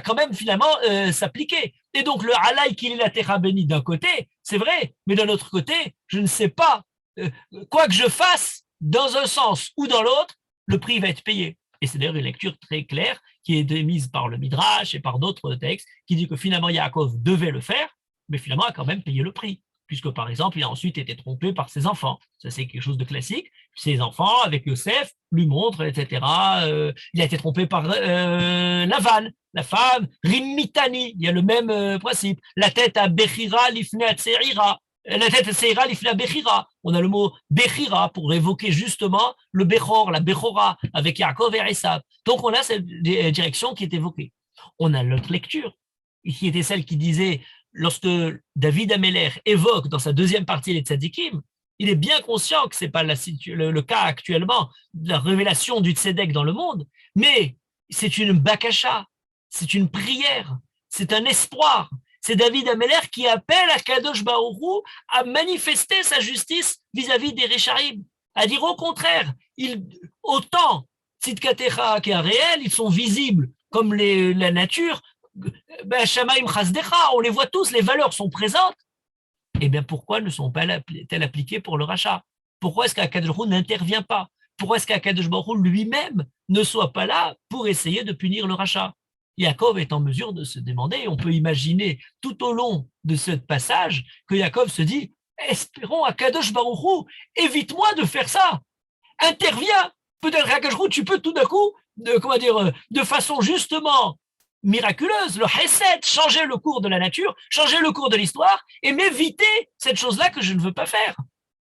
quand même finalement s'appliquer. Et donc le halay qu'il est la terra bénie d'un côté, c'est vrai, mais d'un autre côté, je ne sais pas, quoi que je fasse, dans un sens ou dans l'autre, le prix va être payé. Et c'est d'ailleurs une lecture très claire qui est émise par le Midrash et par d'autres textes qui dit que finalement Yaakov devait le faire, mais finalement a quand même payé le prix. Puisque par exemple, il a ensuite été trompé par ses enfants. Ça, c'est quelque chose de classique. Ses enfants, avec Yosef, lui montrent, etc. Il a été trompé par Lavan, la femme, Rimmitani. Il y a le même principe. La tête à Bechira, l'ifne à Tseira. La tête à Tseira, l'ifne à Bechira. On a le mot Bechira pour évoquer justement le Bechor, la Bechora, avec Yaakov et Esav. Donc on a cette direction qui est évoquée. On a l'autre lecture, qui était celle qui disait lorsque David Améler évoque dans sa deuxième partie les tzadikim, il est bien conscient que ce n'est pas le cas actuellement de la révélation du tzedek dans le monde, mais c'est une bakasha, c'est une prière, c'est un espoir. C'est David Améler qui appelle à Kadosh Baruch Hu à manifester sa justice vis-à-vis des Réchaïm, à dire au contraire, autant Tzidkatecha qui est réel, ils sont visibles comme la nature, Shamaim Chazdecha, on les voit tous, les valeurs sont présentes. Eh bien, pourquoi ne sont-elles appliquées pour le rachat? Pourquoi est-ce qu'Akadosh Baruch Hu n'intervient pas? Pourquoi est-ce qu'Akadosh Baruch Hu lui-même ne soit pas là pour essayer de punir le rachat? Yaakov est en mesure de se demander, et on peut imaginer tout au long de ce passage que Yaakov se dit, espérons Akadosh Baruch Hu, évite-moi de faire ça, interviens, peut-être Akadosh Baruch Hu, tu peux tout d'un coup, de façon justement miraculeuse, le Hesed, changer le cours de la nature, changer le cours de l'histoire et m'éviter cette chose-là que je ne veux pas faire.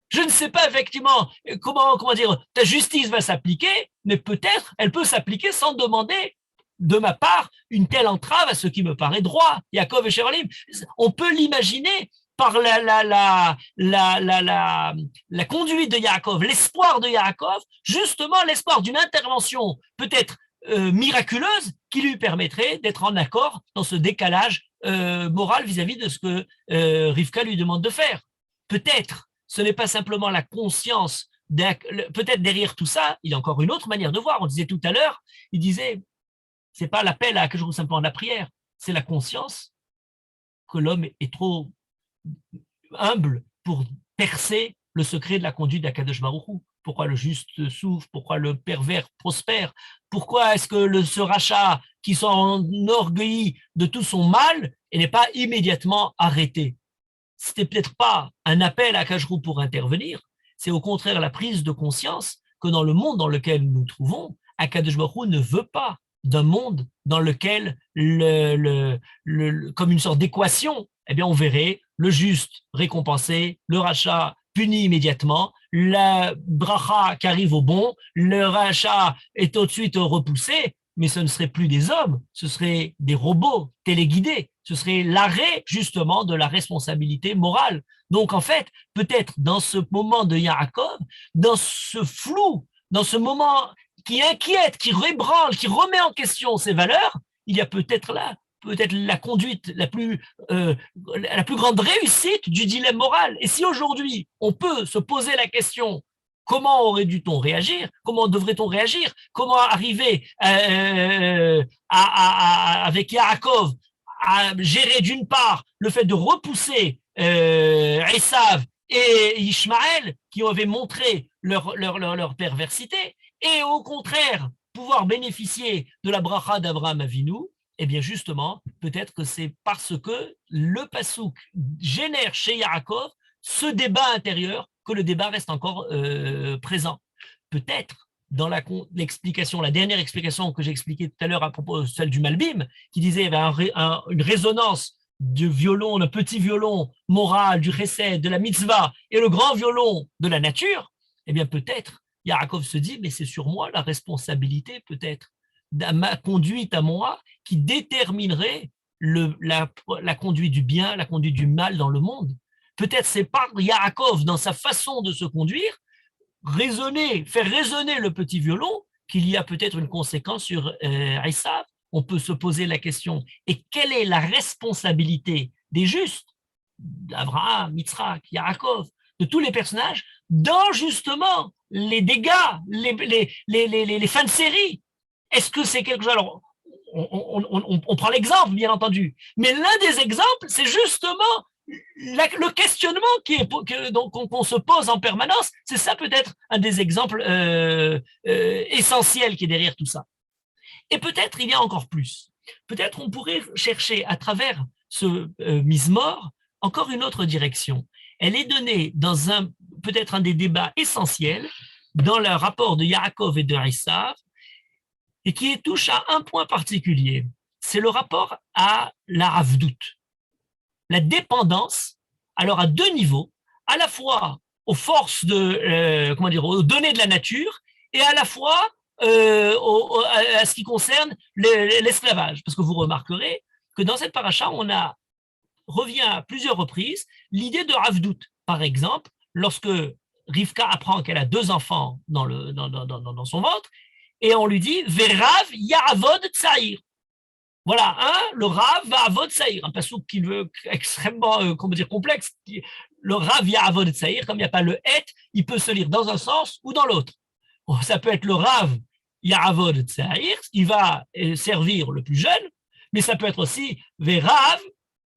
Je ne sais pas effectivement comment ta justice va s'appliquer, mais peut-être elle peut s'appliquer sans demander de ma part une telle entrave à ce qui me paraît droit. Yaakov et Shevalim, on peut l'imaginer par la conduite de Yaakov, l'espoir de Yaakov, justement l'espoir d'une intervention peut-être miraculeuse qui lui permettrait d'être en accord dans ce décalage moral vis-à-vis de ce que Rivka lui demande de faire. Peut-être, ce n'est pas simplement la conscience, peut-être derrière tout ça, il y a encore une autre manière de voir. On disait tout à l'heure, il disait, c'est pas l'appel à quelque chose simplement la prière, c'est la conscience que l'homme est trop humble pour percer le secret de la conduite d'Akadosh Baruch Hu. Pourquoi le juste souffre? Pourquoi le pervers prospère? Pourquoi est-ce que ce rachat qui s'enorgueillit de tout son mal et n'est pas immédiatement arrêté? C'était peut-être pas un appel à Akadosh Baruch Hu pour intervenir, c'est au contraire la prise de conscience que dans le monde dans lequel nous nous trouvons, Akadosh Baruch Hu ne veut pas d'un monde dans lequel, comme une sorte d'équation, eh bien on verrait le juste récompensé, le rachat puni immédiatement, la bracha qui arrive au bon, le rachat est tout de suite repoussé, mais ce ne serait plus des hommes, ce seraient des robots téléguidés, ce serait l'arrêt justement de la responsabilité morale. Donc en fait, peut-être dans ce moment de Yaakov, dans ce flou, dans ce moment qui inquiète, qui rebranle, qui remet en question ses valeurs, il y a peut-être là la conduite la plus grande réussite du dilemme moral. Et si aujourd'hui, on peut se poser la question, comment aurait dû-on réagir? Comment devrait-on réagir? Comment arriver avec Yaakov à gérer d'une part le fait de repousser Esav et Ishmaël qui avaient montré leur perversité et au contraire pouvoir bénéficier de la bracha d'Abraham Avinu Eh bien, justement, peut-être que c'est parce que le pasouk génère chez Yaakov ce débat intérieur que le débat reste encore présent. Peut-être dans l'explication, la dernière explication que j'ai expliquée tout à l'heure à propos de celle du Malbim, qui disait qu'il y avait une résonance du violon, le petit violon moral, du chesed, de la mitzvah, et le grand violon de la nature, eh bien peut-être Yaakov se dit, mais c'est sur moi la responsabilité peut-être, de ma conduite à moi, qui déterminerait la conduite du bien, la conduite du mal dans le monde. Peut-être c'est par Yaakov, dans sa façon de se conduire, faire résonner le petit violon, qu'il y a peut-être une conséquence sur Esav. On peut se poser la question, et quelle est la responsabilité des justes, d'Abraham, Yitzhak, Yaakov, de tous les personnages, dans justement les dégâts, les fins de série? Est-ce que c'est quelque chose... Alors, on prend l'exemple, bien entendu, mais l'un des exemples, c'est justement le questionnement qu'on se pose en permanence. C'est ça peut-être un des exemples essentiels qui est derrière tout ça. Et peut-être il y a encore plus. Peut-être on pourrait chercher à travers ce Mizmor encore une autre direction. Elle est donnée dans peut-être un des débats essentiels dans le rapport de Yaakov et de Esav, et qui touche à un point particulier. C'est le rapport à la Havdout, la dépendance, alors à deux niveaux, à la fois aux forces aux données de la nature, et à la fois à ce qui concerne l'esclavage. Parce que vous remarquerez que dans cette paracha, revient à plusieurs reprises l'idée de Havdout. Par exemple, lorsque Rivka apprend qu'elle a 2 enfants dans son ventre, et on lui dit Verav Ya'avod Tsaïr. Voilà, le Rav va avod Tsaïr, un passouk qui veut extrêmement complexe. Le Rav Ya'avod Tsaïr, comme il n'y a pas le et, il peut se lire dans un sens ou dans l'autre. Ça peut être le Rav Ya'avod Tsaïr, il va servir le plus jeune, mais ça peut être aussi Verav,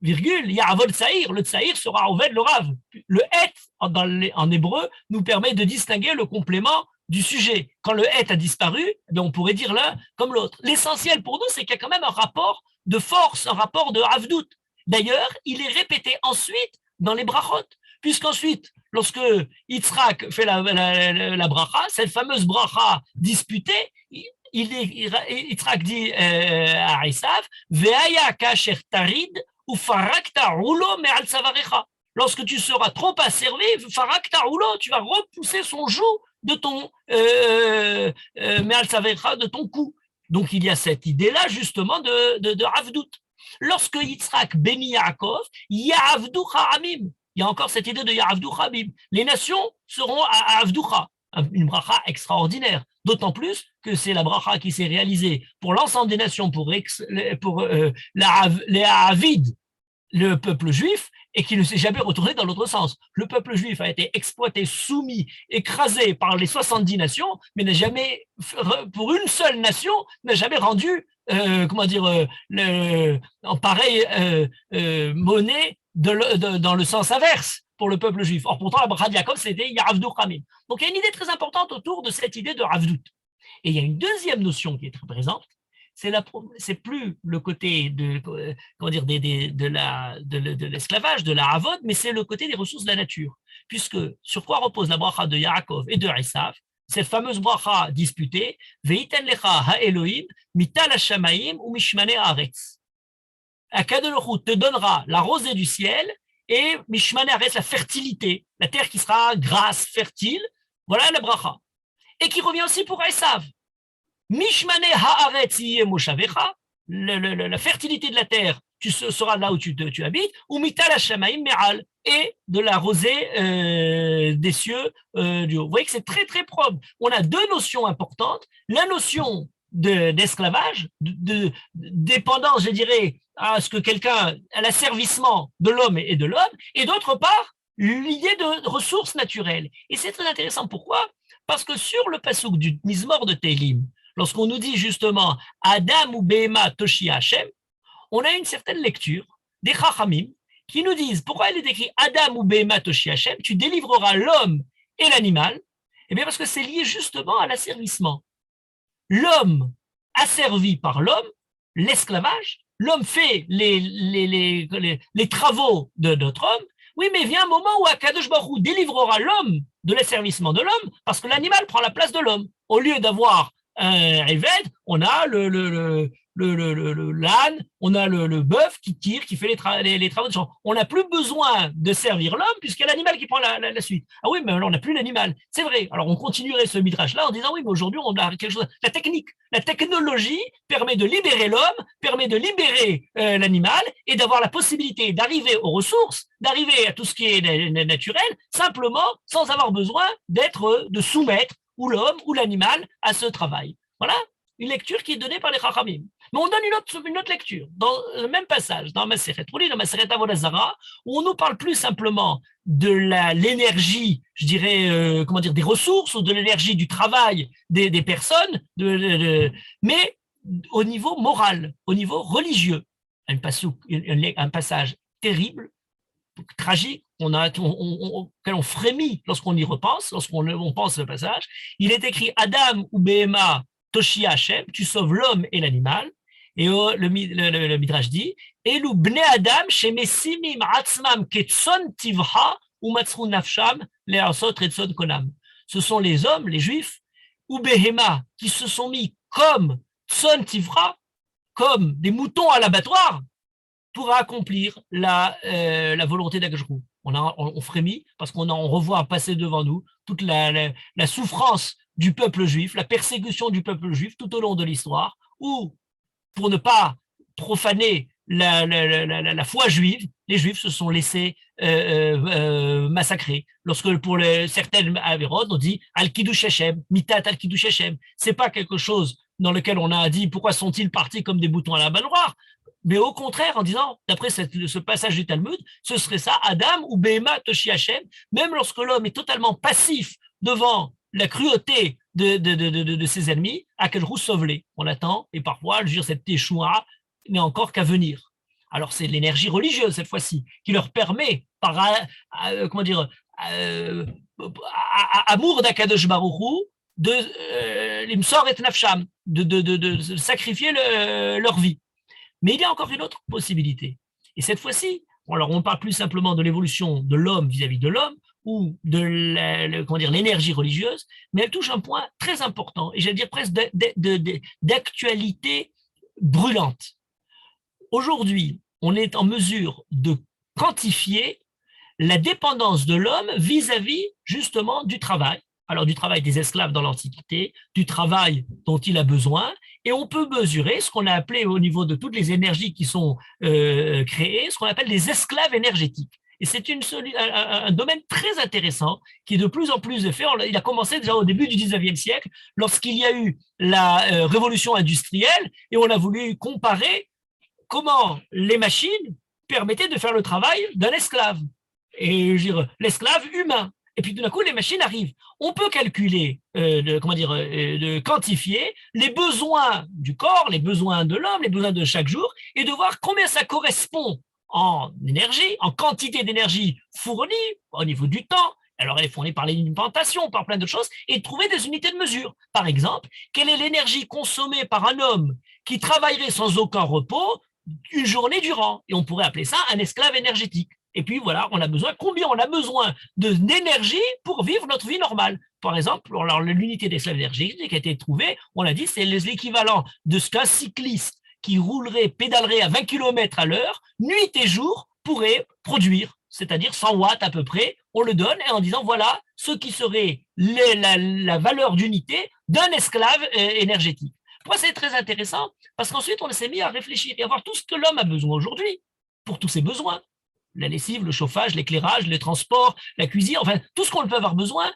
virgule, Ya'avod Tsaïr, le Tsaïr sera Oved le Rav. Le et, en hébreu, nous permet de distinguer le complément du sujet. Quand le et a disparu, on pourrait dire l'un comme l'autre. L'essentiel pour nous, c'est qu'il y a quand même un rapport de force, un rapport de Havdout. D'ailleurs, il est répété ensuite dans les brachot, puisqu'ensuite, lorsque Yitzhak fait la bracha, cette fameuse bracha disputée, Yitzhak dit à Esav, Ve'aya kasher tarid ou farakta roulo me'al savarecha. Lorsque tu seras trop asservi, farakta roulo, tu vas repousser son joug de ton de ton cou. Donc il y a cette idée-là justement de Havdout. Lorsque Yitzhak bénit Yaakov, Ya'avducha Amim. Il y a encore cette idée de Ya'avducha Amim. Les nations seront à Avducha, une bracha extraordinaire. D'autant plus que c'est la bracha qui s'est réalisée pour l'ensemble des nations, pour les Avides, le peuple juif, et qui ne s'est jamais retourné dans l'autre sens. Le peuple juif a été exploité, soumis, écrasé par les 70 nations, mais n'a jamais, pour une seule nation, n'a jamais rendu, en pareille monnaie dans le sens inverse pour le peuple juif. Or, pourtant, la bracha de Yaakov, c'était Ya'avdou Khamim. Donc, il y a une idée très importante autour de cette idée de Havdout. Et il y a une deuxième notion qui est très présente, c'est plus le côté de l'esclavage, de la havod, mais c'est le côté des ressources de la nature. Puisque sur quoi repose la bracha de Yaakov et de Esav, cette fameuse bracha disputée, Ve'iten lecha ha'Elohim mital ha'shamayim ou mishmane haaretz. Akadosh Baruch Hu te donnera la rosée du ciel et mishmane haaretz, la fertilité, la terre qui sera grasse, fertile. Voilà la bracha. Et qui revient aussi pour Esav. Mishmane haaretz moshavecha, la fertilité de la terre, tu seras là où tu habites, ou mital hashamaim me'al, et de la rosée des cieux du haut. Vous voyez que c'est très très probe. On a deux notions importantes, la notion d'esclavage, de dépendance, je dirais, à l'asservissement de l'homme et de l'homme, et d'autre part, l'idée de ressources naturelles. Et c'est très intéressant. Pourquoi? Parce que sur le passouk du Mizmor de Tehillim, lorsqu'on nous dit justement Adam ou Behema Toshi Hashem, on a une certaine lecture des Chachamim qui nous disent pourquoi il est écrit Adam ou Behema Toshi Hashem, tu délivreras l'homme et l'animal. Eh bien parce que c'est lié justement à l'asservissement. L'homme asservi par l'homme l'esclavage, l'homme fait les travaux de notre homme. Oui, mais vient un moment où Akadosh Baruch Hu délivrera l'homme de l'asservissement de l'homme parce que l'animal prend la place de l'homme. Au lieu d'avoir un Eved, on a l'âne, on a le bœuf qui tire, qui fait les travaux de champ. On n'a plus besoin de servir l'homme puisqu'il y a l'animal qui prend la suite. Ah oui, mais alors on n'a plus l'animal. C'est vrai. Alors on continuerait ce midrash-là en disant oui, mais aujourd'hui on a quelque chose. La technique, la technologie permet de libérer l'homme, permet de libérer l'animal et d'avoir la possibilité d'arriver aux ressources, d'arriver à tout ce qui est naturel, simplement sans avoir besoin de soumettre ou l'homme ou l'animal à ce travail. Voilà une lecture qui est donnée par les Chachamim. Mais on donne une autre lecture, dans le même passage, dans Maseret Rouli, dans Maseret Avodah Zarah, où on nous parle plus simplement de l'énergie, je dirais, comment dire, des ressources ou de l'énergie du travail des personnes, mais au niveau moral, au niveau religieux. Un passage terrible, tragique, auquel on frémit lorsqu'on y repense, lorsqu'on pense le passage. Il est écrit Adam ou Behema Toshia Hashem, tu sauves l'homme et l'animal. Et le Midrash dit Elu bnei Adam shemesimim atzmam ketson tivha ou matzru nafsham le'asot retzon konam. Ce sont les hommes, les juifs, ou Behema, qui se sont mis comme tson tivra, comme des moutons à l'abattoir, pour accomplir la volonté d'Akadosh. On frémit parce on revoit passer devant nous toute la souffrance du peuple juif, la persécution du peuple juif tout au long de l'histoire, où, pour ne pas profaner la foi juive, les juifs se sont laissés massacrer. Lorsque pour certaines avérodes, on dit Al-Kiddush Hashem, Mitat Al-Kiddush Hashem, c'est pas quelque chose dans lequel on a dit pourquoi sont-ils partis comme des boutons à la baignoire, mais au contraire, en disant, d'après ce passage du Talmud, ce serait ça, Adam ou Behema Toshi Hashem, même lorsque l'homme est totalement passif devant la cruauté de ses ennemis, Akadosh sauve-les. On attend, et parfois, je veux dire, cette Teshuah n'est encore qu'à venir. Alors, c'est l'énergie religieuse, cette fois-ci, qui leur permet, par amour d'Akadosh Baruch Hu, l'imsor et nafsham, de sacrifier leur vie. Mais il y a encore une autre possibilité. Et cette fois-ci, alors on ne parle plus simplement de l'évolution de l'homme vis-à-vis de l'homme ou de l'énergie religieuse, mais elle touche un point très important, et j'allais dire presque d'actualité brûlante. Aujourd'hui, on est en mesure de quantifier la dépendance de l'homme vis-à-vis justement du travail. Alors du travail des esclaves dans l'Antiquité, du travail dont il a besoin, et on peut mesurer ce qu'on a appelé au niveau de toutes les énergies qui sont créées, ce qu'on appelle des esclaves énergétiques. Et c'est un domaine très intéressant qui est de plus en plus fait. Il a commencé déjà au début du 19e siècle, lorsqu'il y a eu la révolution industrielle, et on a voulu comparer comment les machines permettaient de faire le travail d'un esclave, et je veux dire, l'esclave humain. Et puis tout d'un coup, les machines arrivent. On peut calculer, quantifier les besoins du corps, les besoins de l'homme, les besoins de chaque jour, et de voir combien ça correspond en énergie, en quantité d'énergie fournie au niveau du temps. Alors, elle est fournie par l'alimentation, par plein d'autres choses, et trouver des unités de mesure. Par exemple, quelle est l'énergie consommée par un homme qui travaillerait sans aucun repos une journée durant? Et on pourrait appeler ça un esclave énergétique. Et puis voilà, combien on a besoin d'énergie pour vivre notre vie normale. Par exemple, alors, l'unité d'esclave énergétique qui a été trouvée, on l'a dit, c'est l'équivalent de ce qu'un cycliste qui pédalerait à 20 km à l'heure, nuit et jour, pourrait produire, c'est-à-dire 100 watts à peu près. On le donne et en disant, voilà ce qui serait la valeur d'unité d'un esclave énergétique. Pourquoi c'est très intéressant? Parce qu'ensuite, on s'est mis à réfléchir et à voir tout ce que l'homme a besoin aujourd'hui, pour tous ses besoins. La lessive, le chauffage, l'éclairage, le transport, la cuisine, enfin, tout ce qu'on peut avoir besoin.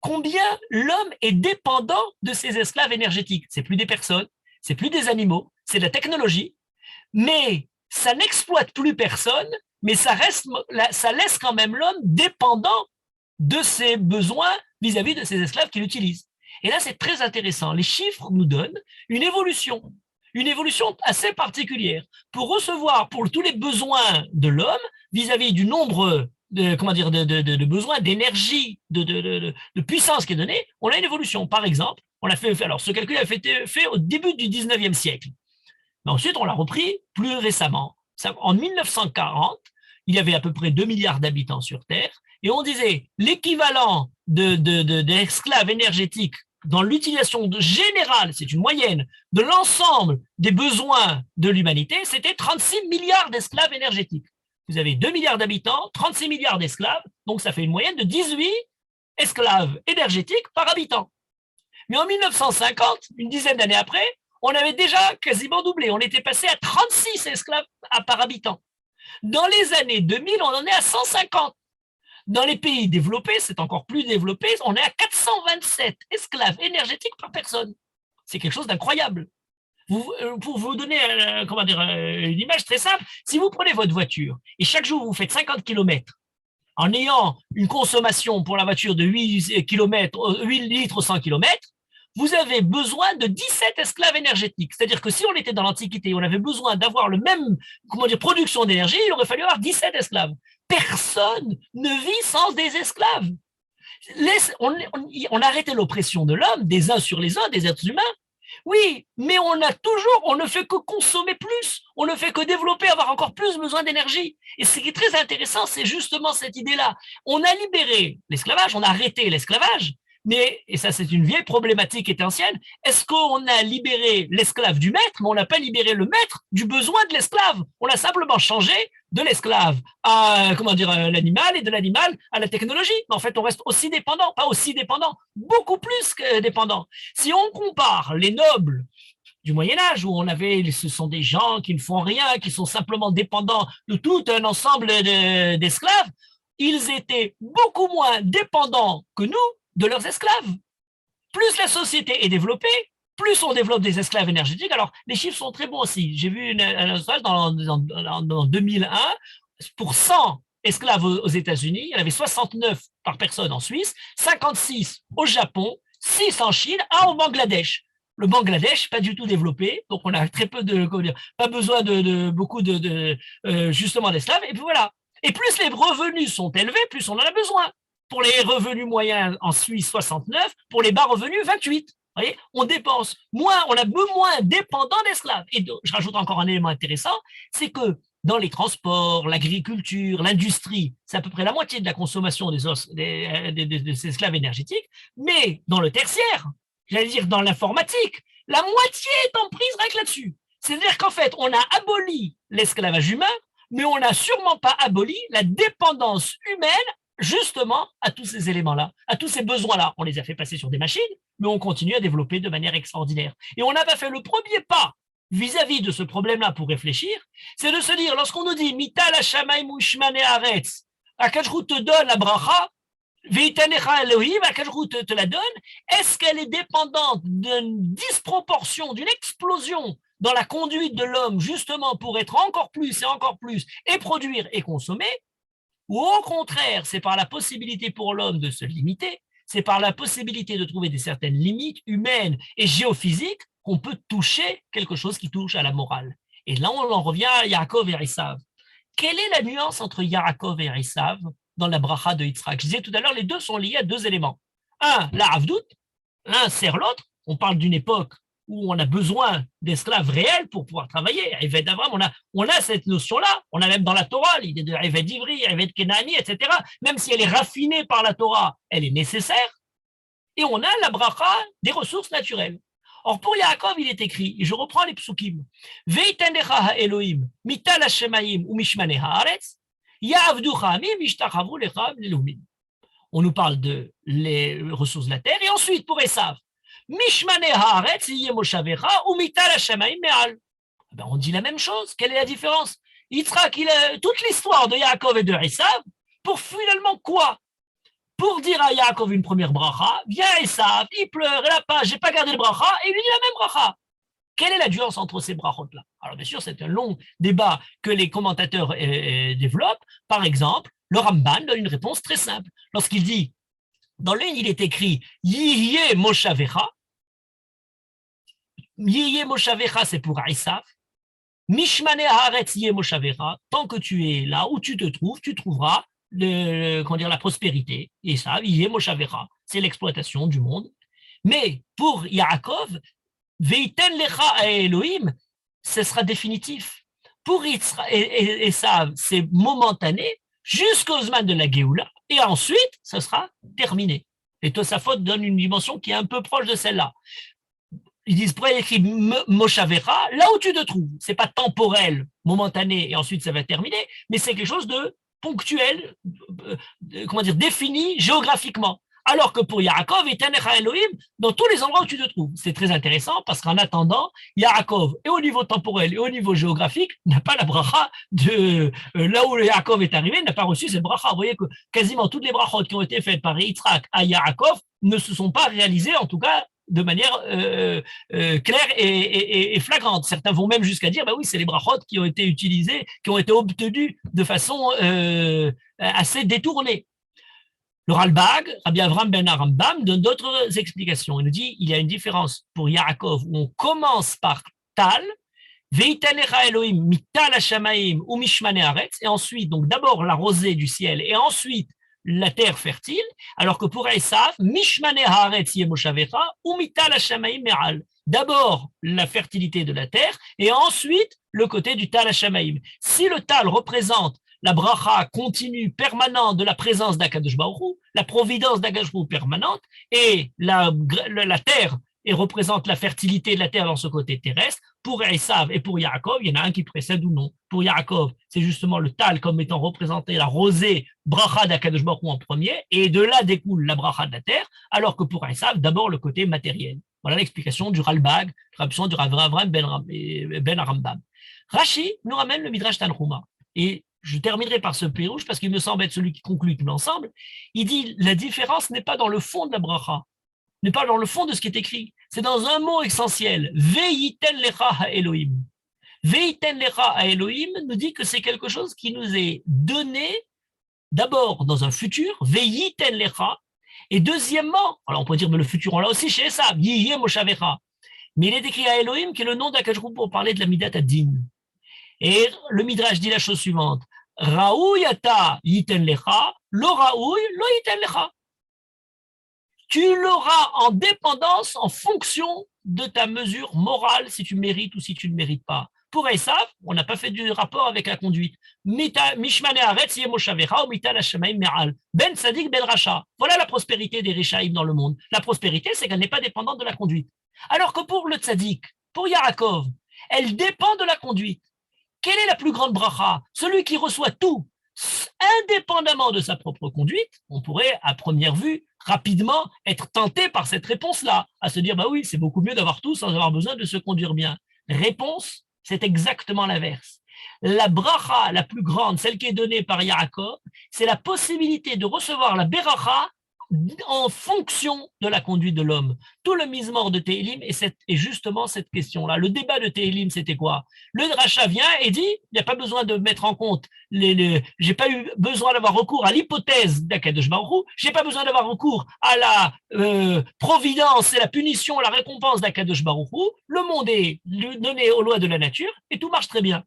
Combien l'homme est dépendant de ces esclaves énergétiques? C'est plus des personnes, c'est plus des animaux, c'est de la technologie, mais ça n'exploite plus personne, mais ça laisse quand même l'homme dépendant de ses besoins vis-à-vis de ces esclaves qu'il utilise. Et là, c'est très intéressant. Les chiffres nous donnent une évolution assez particulière pour recevoir pour tous les besoins de l'homme vis-à-vis du nombre de besoins d'énergie, de puissance qui est donné. On a une évolution. Par exemple, on a fait, alors ce calcul a été fait au début du 19e siècle. Mais ensuite, on l'a repris plus récemment. En 1940, il y avait à peu près 2 milliards d'habitants sur Terre, et on disait l'équivalent d'esclaves énergétiques dans l'utilisation générale, c'est une moyenne, de l'ensemble des besoins de l'humanité, c'était 36 milliards d'esclaves énergétiques. Vous avez 2 milliards d'habitants, 36 milliards d'esclaves, donc ça fait une moyenne de 18 esclaves énergétiques par habitant. Mais en 1950, une dizaine d'années après, on avait déjà quasiment doublé. On était passé à 36 esclaves par habitant. Dans les années 2000, on en est à 150. Dans les pays développés, c'est encore plus développé, on est à 427 esclaves énergétiques par personne. C'est quelque chose d'incroyable. Pour vous donner une image très simple, si vous prenez votre voiture et chaque jour vous faites 50 km en ayant une consommation pour la voiture de 8 litres au 100 km, vous avez besoin de 17 esclaves énergétiques. C'est-à-dire que si on était dans l'Antiquité, on avait besoin d'avoir le même production d'énergie, il aurait fallu avoir 17 esclaves. Personne ne vit sans des esclaves. On a arrêté l'oppression de l'homme, des uns sur les uns, des êtres humains. Oui, mais on ne fait que consommer plus, on ne fait que développer, avoir encore plus besoin d'énergie. Et ce qui est très intéressant, c'est justement cette idée-là. On a libéré l'esclavage, on a arrêté l'esclavage, mais, et ça c'est une vieille problématique qui est ancienne, est-ce qu'on a libéré l'esclave du maître, mais on n'a pas libéré le maître du besoin de l'esclave? On a simplement changé de l'esclave à l'animal et de l'animal à la technologie. Mais en fait, on reste aussi dépendant, pas aussi dépendant, beaucoup plus que dépendant. Si on compare les nobles du Moyen-Âge, où ce sont des gens qui ne font rien, qui sont simplement dépendants de tout un ensemble d'esclaves, ils étaient beaucoup moins dépendants que nous de leurs esclaves. Plus la société est développée, plus on développe des esclaves énergétiques. Alors, les chiffres sont très bons aussi. J'ai vu un sondage dans 2001, pour 100 esclaves aux États-Unis, il y en avait 69 par personne en Suisse, 56 au Japon, 6 en Chine, 1 au Bangladesh. Le Bangladesh, pas du tout développé, donc on a très peu pas besoin de beaucoup justement d'esclaves, et puis voilà. Et plus les revenus sont élevés, plus on en a besoin. Pour les revenus moyens en Suisse, 69, pour les bas revenus, 28. Vous voyez, on dépense moins, on a moins dépendant d'esclaves. Et je rajoute encore un élément intéressant, c'est que dans les transports, l'agriculture, l'industrie, c'est à peu près la moitié de la consommation des esclaves énergétiques, mais dans le tertiaire, j'allais dire dans l'informatique, la moitié est en prise rien que là-dessus. C'est-à-dire qu'en fait, on a aboli l'esclavage humain, mais on n'a sûrement pas aboli la dépendance humaine justement à tous ces éléments-là, à tous ces besoins-là. On les a fait passer sur des machines, mais on continue à développer de manière extraordinaire. Et on n'a pas fait le premier pas vis-à-vis de ce problème-là pour réfléchir, c'est de se dire, lorsqu'on nous dit « Mital ha-shamayim u'shmane haaretz », Akashru te donne la bracha, « Veitanecha Elohim », Akashru te la donne, est-ce qu'elle est dépendante d'une disproportion, d'une explosion dans la conduite de l'homme, justement pour être encore plus et produire et consommer, ou au contraire, c'est par la possibilité pour l'homme de se limiter, c'est par la possibilité de trouver certaines limites humaines et géophysiques qu'on peut toucher quelque chose qui touche à la morale. Et là, on en revient à Yaakov et Esav. Quelle est la nuance entre Yaakov et Esav dans la bracha de Yitzhak? Je disais tout à l'heure, les deux sont liés à deux éléments. Un, la Havdout, l'un sert l'autre. On parle d'une époque où on a besoin d'esclaves réels pour pouvoir travailler. Eved Avram, on a cette notion-là. On a même dans la Torah l'idée de Eved Ivri, Eved Kenani, etc. Même si elle est raffinée par la Torah, elle est nécessaire. Et on a la bracha des ressources naturelles. Or, pour Yaakov, il est écrit, et je reprends les psukim, Veitendecha ha'Elohim, mital ha'shemayim ou mishmane ha'aretz, ya'avducha amim, ishtachavu lecha l'elumim. On nous parle de les ressources de la terre, et ensuite, pour Esav, Mishmane haaretz yeh moshavecha ou mital hashamayim me'al. On dit la même chose. Quelle est la différence? Yitzhak, toute l'histoire de Yaakov et de Esav, pour finalement quoi? Pour dire à Yaakov une première bracha, viens Esav, il pleure, il n'a pas, j'ai pas gardé le bracha, et il lui dit la même bracha. Quelle est la nuance entre ces brachot-là? Alors bien sûr, c'est un long débat que les commentateurs développent. Par exemple, le Ramban donne une réponse très simple. Lorsqu'il dit, dans l'une, il est écrit Yihye Moshavecha. Yihye Moshavecha, c'est pour Esav. Mishmane Haaretz Yihye Moshavecha. Tant que tu es là où tu te trouves, tu trouveras la prospérité. Et ça, Yihye Moshavecha, c'est l'exploitation du monde. Mais pour Yaakov, Veiten Lecha Elohim, ce sera définitif. Pour Esav, c'est momentané jusqu'au Zman de la Géoula, et ensuite, ce sera terminé. Et Tosafot donne une dimension qui est un peu proche de celle-là. Ils disent, pour écrit Moshavera, là où tu te trouves. C'est pas temporel, momentané, et ensuite ça va terminer, mais c'est quelque chose de ponctuel, défini géographiquement. Alors que pour Yaakov, Etanecha Elohim, dans tous les endroits où tu te trouves. C'est très intéressant parce qu'en attendant, Yaakov, et au niveau temporel et au niveau géographique, n'a pas la bracha de là où Yaakov est arrivé, n'a pas reçu cette bracha. Vous voyez que quasiment toutes les brachot qui ont été faites par Yitzhak à Yaakov ne se sont pas réalisées, en tout cas de manière claire et flagrante. Certains vont même jusqu'à dire, bah oui, c'est les brachot qui ont été utilisés, qui ont été obtenus de façon assez détournée. Le Ralbag, Rabbi Avram ben Arambam, donne d'autres explications. Il nous dit il y a une différence pour Yaakov où on commence par Tal, Veitanecha Elohim, Mital Hashamaim ou Mishmane Haaretz, et ensuite, donc d'abord la rosée du ciel, et ensuite la terre fertile, alors que pour Esav, Mishmane Haaretz Yemoshavera ou Mital Hashamaim Me'al. D'abord la fertilité de la terre, et ensuite le côté du Tal Hashamaim. Si le Tal représente la bracha continue, permanente de la présence d'Akadosh Baruch Hu, la providence d'Akadosh Baruch Hu permanente, et la terre et représente la fertilité de la terre dans ce côté terrestre. Pour Esav et pour Yaakov, il y en a un qui précède ou non. Pour Yaakov, c'est justement le tal comme étant représenté la rosée bracha d'Akadosh Baruch Hu en premier, et de là découle la bracha de la terre, alors que pour Esav, d'abord le côté matériel. Voilà l'explication du Ralbag, traduction du Rav Avram ben Arambam. Rashi nous ramène le Midrash Tanhuma. Et je terminerai par ce pirouche parce qu'il me semble être celui qui conclut tout l'ensemble. Il dit la différence n'est pas dans le fond de la bracha, n'est pas dans le fond de ce qui est écrit. C'est dans un mot essentiel. Ve'yiten lecha ha'elohim. Ve'yiten lecha ha'elohim nous dit que c'est quelque chose qui nous est donné d'abord dans un futur. Ve'yiten lecha. Et deuxièmement, alors on peut dire mais le futur on l'a aussi chez Esav. Yiyeh moshavecha. Mais il est écrit à Elohim qui est le nom d'Akadosh Baruch Hu pour parler de la midat ad-din. Et le Midrash dit la chose suivante. Raoui ata yiten lecha, lo raoui lo yiten lecha. Tu l'auras en dépendance, en fonction de ta mesure morale, si tu mérites ou si tu ne mérites pas. Pour Esav, on n'a pas fait du rapport avec la conduite. Mishmane Haaretz yemoshavecha ou mital hashamaim me'al. Ben Sadik ben Racha. Voilà la prospérité des Rishaïm dans le monde. La prospérité, c'est qu'elle n'est pas dépendante de la conduite. Alors que pour le Tzadik, pour Yaakov, elle dépend de la conduite. Quelle est la plus grande bracha? Celui qui reçoit tout, indépendamment de sa propre conduite. On pourrait, à première vue, rapidement être tenté par cette réponse-là, à se dire, bah oui, c'est beaucoup mieux d'avoir tout sans avoir besoin de se conduire bien. Réponse, c'est exactement l'inverse. La bracha la plus grande, celle qui est donnée par Yaakov, c'est la possibilité de recevoir la beracha en fonction de la conduite de l'homme. Tout le mismor de Tehillim est justement cette question-là. Le débat de Tehillim, c'était quoi? Le Racha vient et dit, il n'y a pas besoin de mettre en compte, j'ai pas eu besoin d'avoir recours à l'hypothèse d'Akadosh Baruch Hu, j'ai pas besoin d'avoir recours à la providence et la punition, la récompense d'Akadosh Baruch Hu. Le monde est donné aux lois de la nature et tout marche très bien.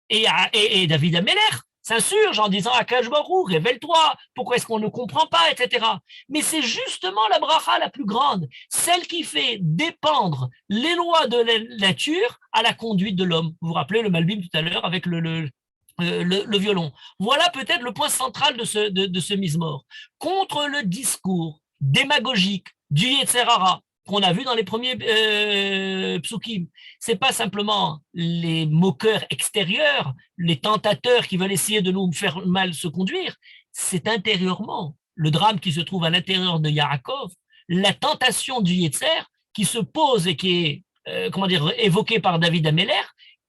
Et David Améler s'insurge en disant à Akadosh Baruch Hu, révèle-toi, pourquoi est-ce qu'on ne comprend pas, etc. Mais c'est justement la bracha la plus grande, celle qui fait dépendre les lois de la nature à la conduite de l'homme. Vous vous rappelez le Malbim tout à l'heure avec le violon. Voilà peut-être le point central de ce Mizmor. Contre le discours démagogique du Yetzer Hara, qu'on a vu dans les premiers psukim. C'est pas simplement les moqueurs extérieurs, les tentateurs qui veulent essayer de nous faire mal se conduire, c'est intérieurement le drame qui se trouve à l'intérieur de Yaakov, la tentation du Yetzer qui se pose et qui est évoquée par David Améler.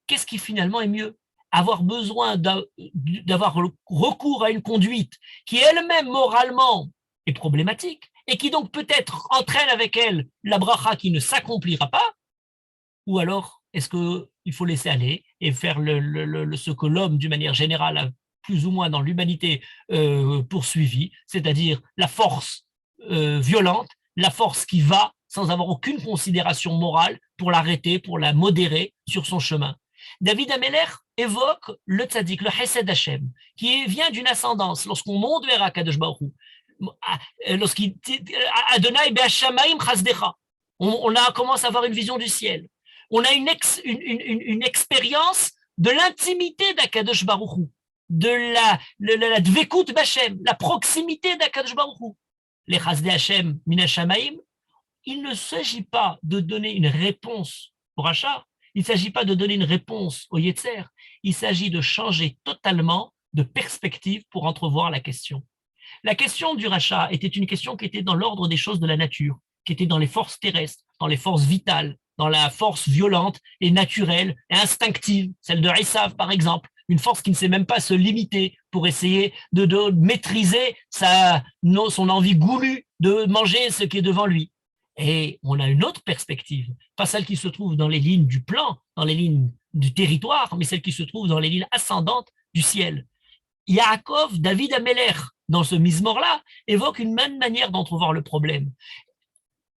Qu'est-ce qui finalement est mieux? Avoir besoin d'avoir recours à une conduite qui elle-même moralement est problématique, et qui donc peut-être entraîne avec elle la bracha qui ne s'accomplira pas, ou alors est-ce qu'il faut laisser aller et faire ce que l'homme, d'une manière générale, a plus ou moins dans l'humanité poursuivi, c'est-à-dire la force violente, la force qui va sans avoir aucune considération morale pour l'arrêter, pour la modérer sur son chemin. David Améler évoque le tzaddik, le Hesed Hashem, qui vient d'une ascendance lorsqu'on monte vers Akadosh Baruch Hu. Lorsqu'il dit Adonai be'ashamaim chasdecha, on commence à avoir une vision du ciel. On a une expérience de l'intimité d'Akadosh Baruch Hu, de la dvekut b'Hashem, la proximité d'Akadosh Baruch Hu. Les chasdei Hashem min hashamaim, il ne s'agit pas de donner une réponse au rachat, il ne s'agit pas de donner une réponse au Yetzer, il s'agit de changer totalement de perspective pour entrevoir la question. La question du rachat était une question qui était dans l'ordre des choses de la nature, qui était dans les forces terrestres, dans les forces vitales, dans la force violente et naturelle et instinctive, celle de Esav par exemple, une force qui ne sait même pas se limiter pour essayer de maîtriser son envie goulue de manger ce qui est devant lui. Et on a une autre perspective, pas celle qui se trouve dans les lignes du plan, dans les lignes du territoire, mais celle qui se trouve dans les lignes ascendantes du ciel. Yaakov, David Améler, dans ce mismor-là, évoque une même manière d'entrevoir le problème.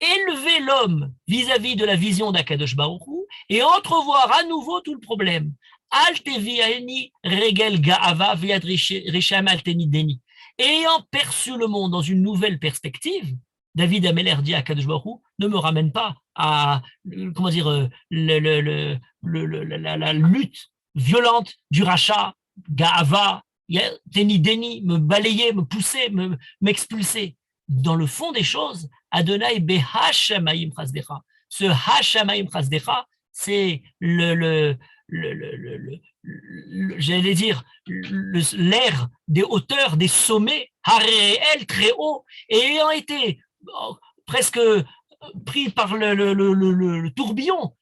Élever l'homme vis-à-vis de la vision d'Akadosh Baruch Hu et entrevoir à nouveau tout le problème. Al teviani regel ga'ava viad risham al teni deni. Ayant perçu le monde dans une nouvelle perspective, David Améler dit à Akadosh Baruch Hu, ne me ramène pas à la lutte violente du rachat, ga'ava, teni deni, me balayer, me pousser, m'expulser. Dans le fond des choses, Adonai behashamayim chasdecha. Ce hashamayim chasdecha, c'est j'allais dire, l'air des hauteurs, des sommets, haréel, très haut, et ayant été presque pris par le tourbillon,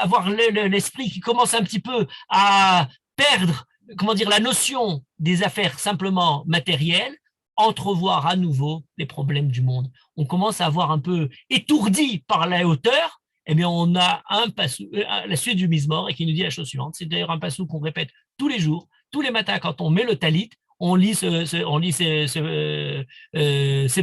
avoir l'esprit qui commence un petit peu à perdre, comment dire, la notion des affaires simplement matérielles, entrevoir à nouveau les problèmes du monde. On commence à avoir un peu étourdi par la hauteur, eh bien on a la suite du Mizmor et qui nous dit la chose suivante. C'est d'ailleurs un passou qu'on répète tous les jours, tous les matins quand on met le talit, on lit ces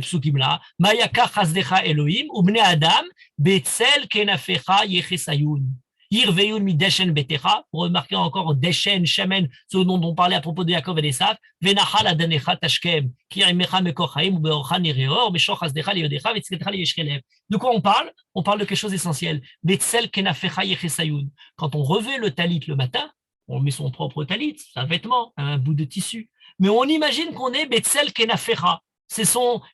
psukim-là. Mayaka chasdecha Elohim, ubne Adam, betzel kenafecha yechesayun. Irveyun mi deshen betecha, pour remarquer encore deshen, shemen, ce dont on parlait à propos de Yaakov et d'Esav, venachal adanecha tashkem, ki imecha mekochaim, ubeorcha nereor, meshoch hasdecha liyodecha, vetzketecha liyeshkelev. De quoi on parle? On parle de quelque chose d'essentiel. Betzel kenafecha yechesayun. Quand on revêt le talit le matin, on met son propre talit, un vêtement, un bout de tissu. Mais on imagine qu'on est betzel kenafecha. C'est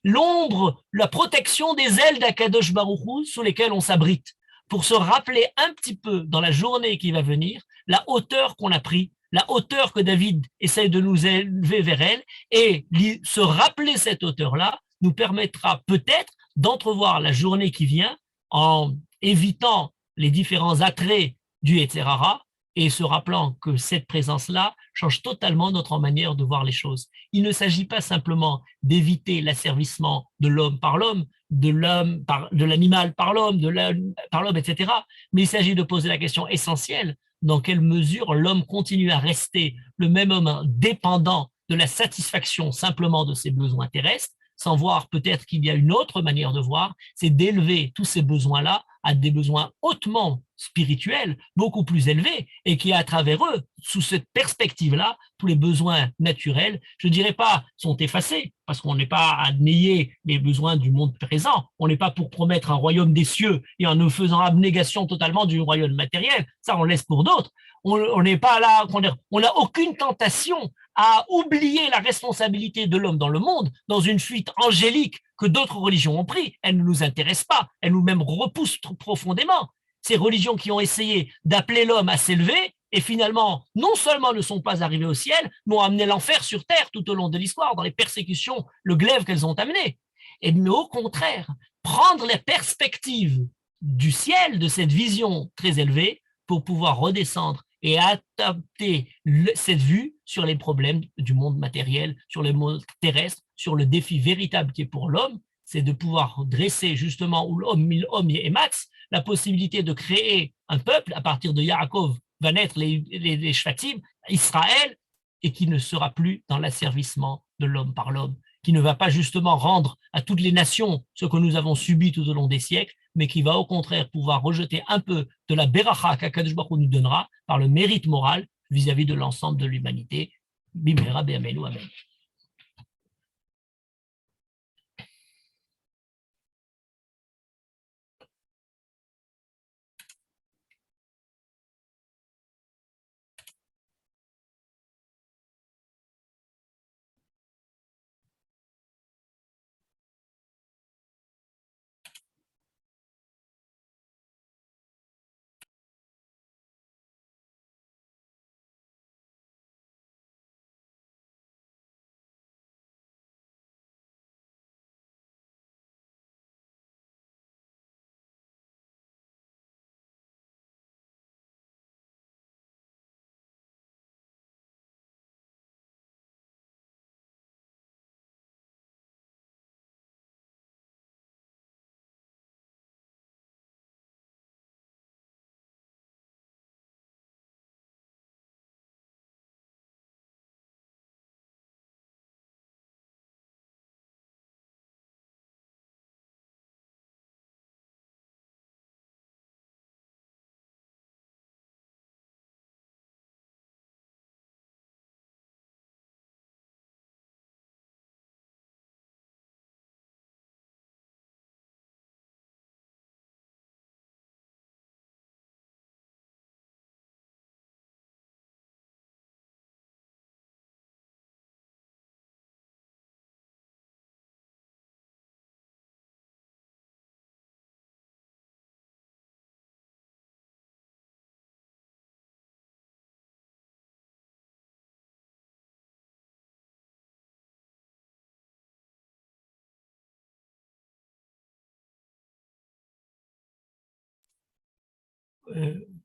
l'ombre, la protection des ailes d'Akadosh Baruch Hu sous lesquelles on s'abrite, pour se rappeler un petit peu dans la journée qui va venir la hauteur qu'on a pris, la hauteur que David essaie de nous élever vers elle, et se rappeler cette hauteur-là nous permettra peut-être d'entrevoir la journée qui vient en évitant les différents attraits du Yetzer Hara et se rappelant que cette présence-là change totalement notre manière de voir les choses. Il ne s'agit pas simplement d'éviter l'asservissement de l'homme par l'homme, de l'animal par l'homme, par l'homme, etc. Mais il s'agit de poser la question essentielle: dans quelle mesure l'homme continue à rester le même homme dépendant de la satisfaction simplement de ses besoins terrestres, sans voir peut-être qu'il y a une autre manière de voir, c'est d'élever tous ces besoins-là à des besoins hautement spirituels, beaucoup plus élevés, et qui, à travers eux, sous cette perspective-là, tous les besoins naturels, je ne dirais pas sont effacés, parce qu'on n'est pas à nier les besoins du monde présent, on n'est pas pour promettre un royaume des cieux et en nous faisant abnégation totalement du royaume matériel, ça on laisse pour d'autres. On n'est pas là, on n'a aucune tentation à oublier la responsabilité de l'homme dans le monde, dans une fuite angélique que d'autres religions ont pris. Elle ne nous intéresse pas, elle nous-mêmes repousse profondément. Ces religions qui ont essayé d'appeler l'homme à s'élever et finalement, non seulement ne sont pas arrivées au ciel, mais ont amené l'enfer sur terre tout au long de l'histoire, dans les persécutions, le glaive qu'elles ont amené. Mais au contraire, prendre les perspectives du ciel, de cette vision très élevée, pour pouvoir redescendre et adapter cette vue sur les problèmes du monde matériel, sur le monde terrestre, sur le défi véritable qui est pour l'homme, c'est de pouvoir dresser justement l'homme et Matz, la possibilité de créer un peuple à partir de Yaakov, va naître les Shvatim, Israël, et qui ne sera plus dans l'asservissement de l'homme par l'homme, qui ne va pas justement rendre à toutes les nations ce que nous avons subi tout au long des siècles, mais qui va au contraire pouvoir rejeter un peu de la beracha qu'Akadosh Baruch Hu nous donnera par le mérite moral vis-à-vis de l'ensemble de l'humanité. Bimera be'amenu, amen.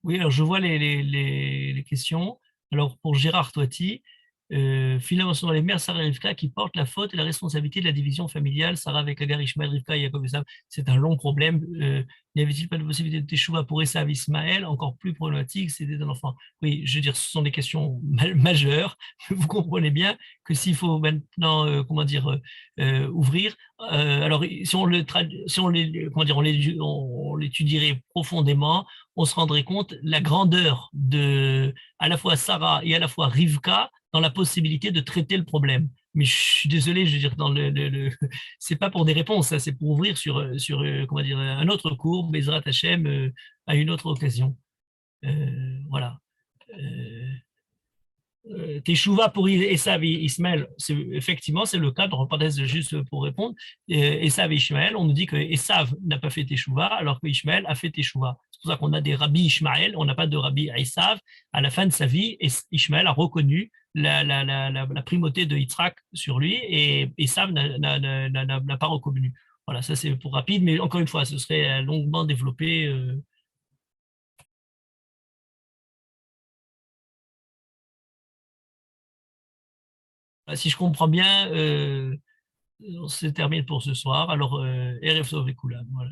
Oui, alors je vois les questions. Alors pour Gérard Toiti, finalement, ce sont les mères Sarah et Rivka qui portent la faute et la responsabilité de la division familiale. Sarah avec Agar, Ishmaël, Rivka et Jacob et Esav, c'est un long problème. N'y avait-il pas de possibilité de teshuva pour Esav, Ismaël? Encore plus problématique, c'était un enfant. Oui, je veux dire, ce sont des questions majeures. Vous comprenez bien que s'il faut maintenant, comment dire, ouvrir, alors si on si on les, comment dire, on l'étudierait profondément, on se rendrait compte la grandeur de à la fois Sarah et à la fois Rivka dans la possibilité de traiter le problème. Mais je suis désolé, je veux dire, c'est pas pour des réponses, ça, c'est pour ouvrir sur comment dire, un autre cours, Bezrat Hashem, à une autre occasion. Voilà. Teshuva pour Esav et Ismaël, effectivement, c'est le cas, entre parenthèses, juste pour répondre. Esav et Ishmaël, on nous dit que Esav n'a pas fait Teshuva, alors que Ishmaël a fait Teshuva. C'est pour ça qu'on a des rabbis Ishmaël, on n'a pas de rabbi Esav. À la fin de sa vie, Ishmaël a reconnu la primauté de Yitzhak sur lui, et Esav n'a pas reconnu. Voilà, ça c'est pour rapide, mais encore une fois, ce serait longuement développé. Si je comprends bien, on se termine pour ce soir. Alors, Erev Tov et Koulam, voilà.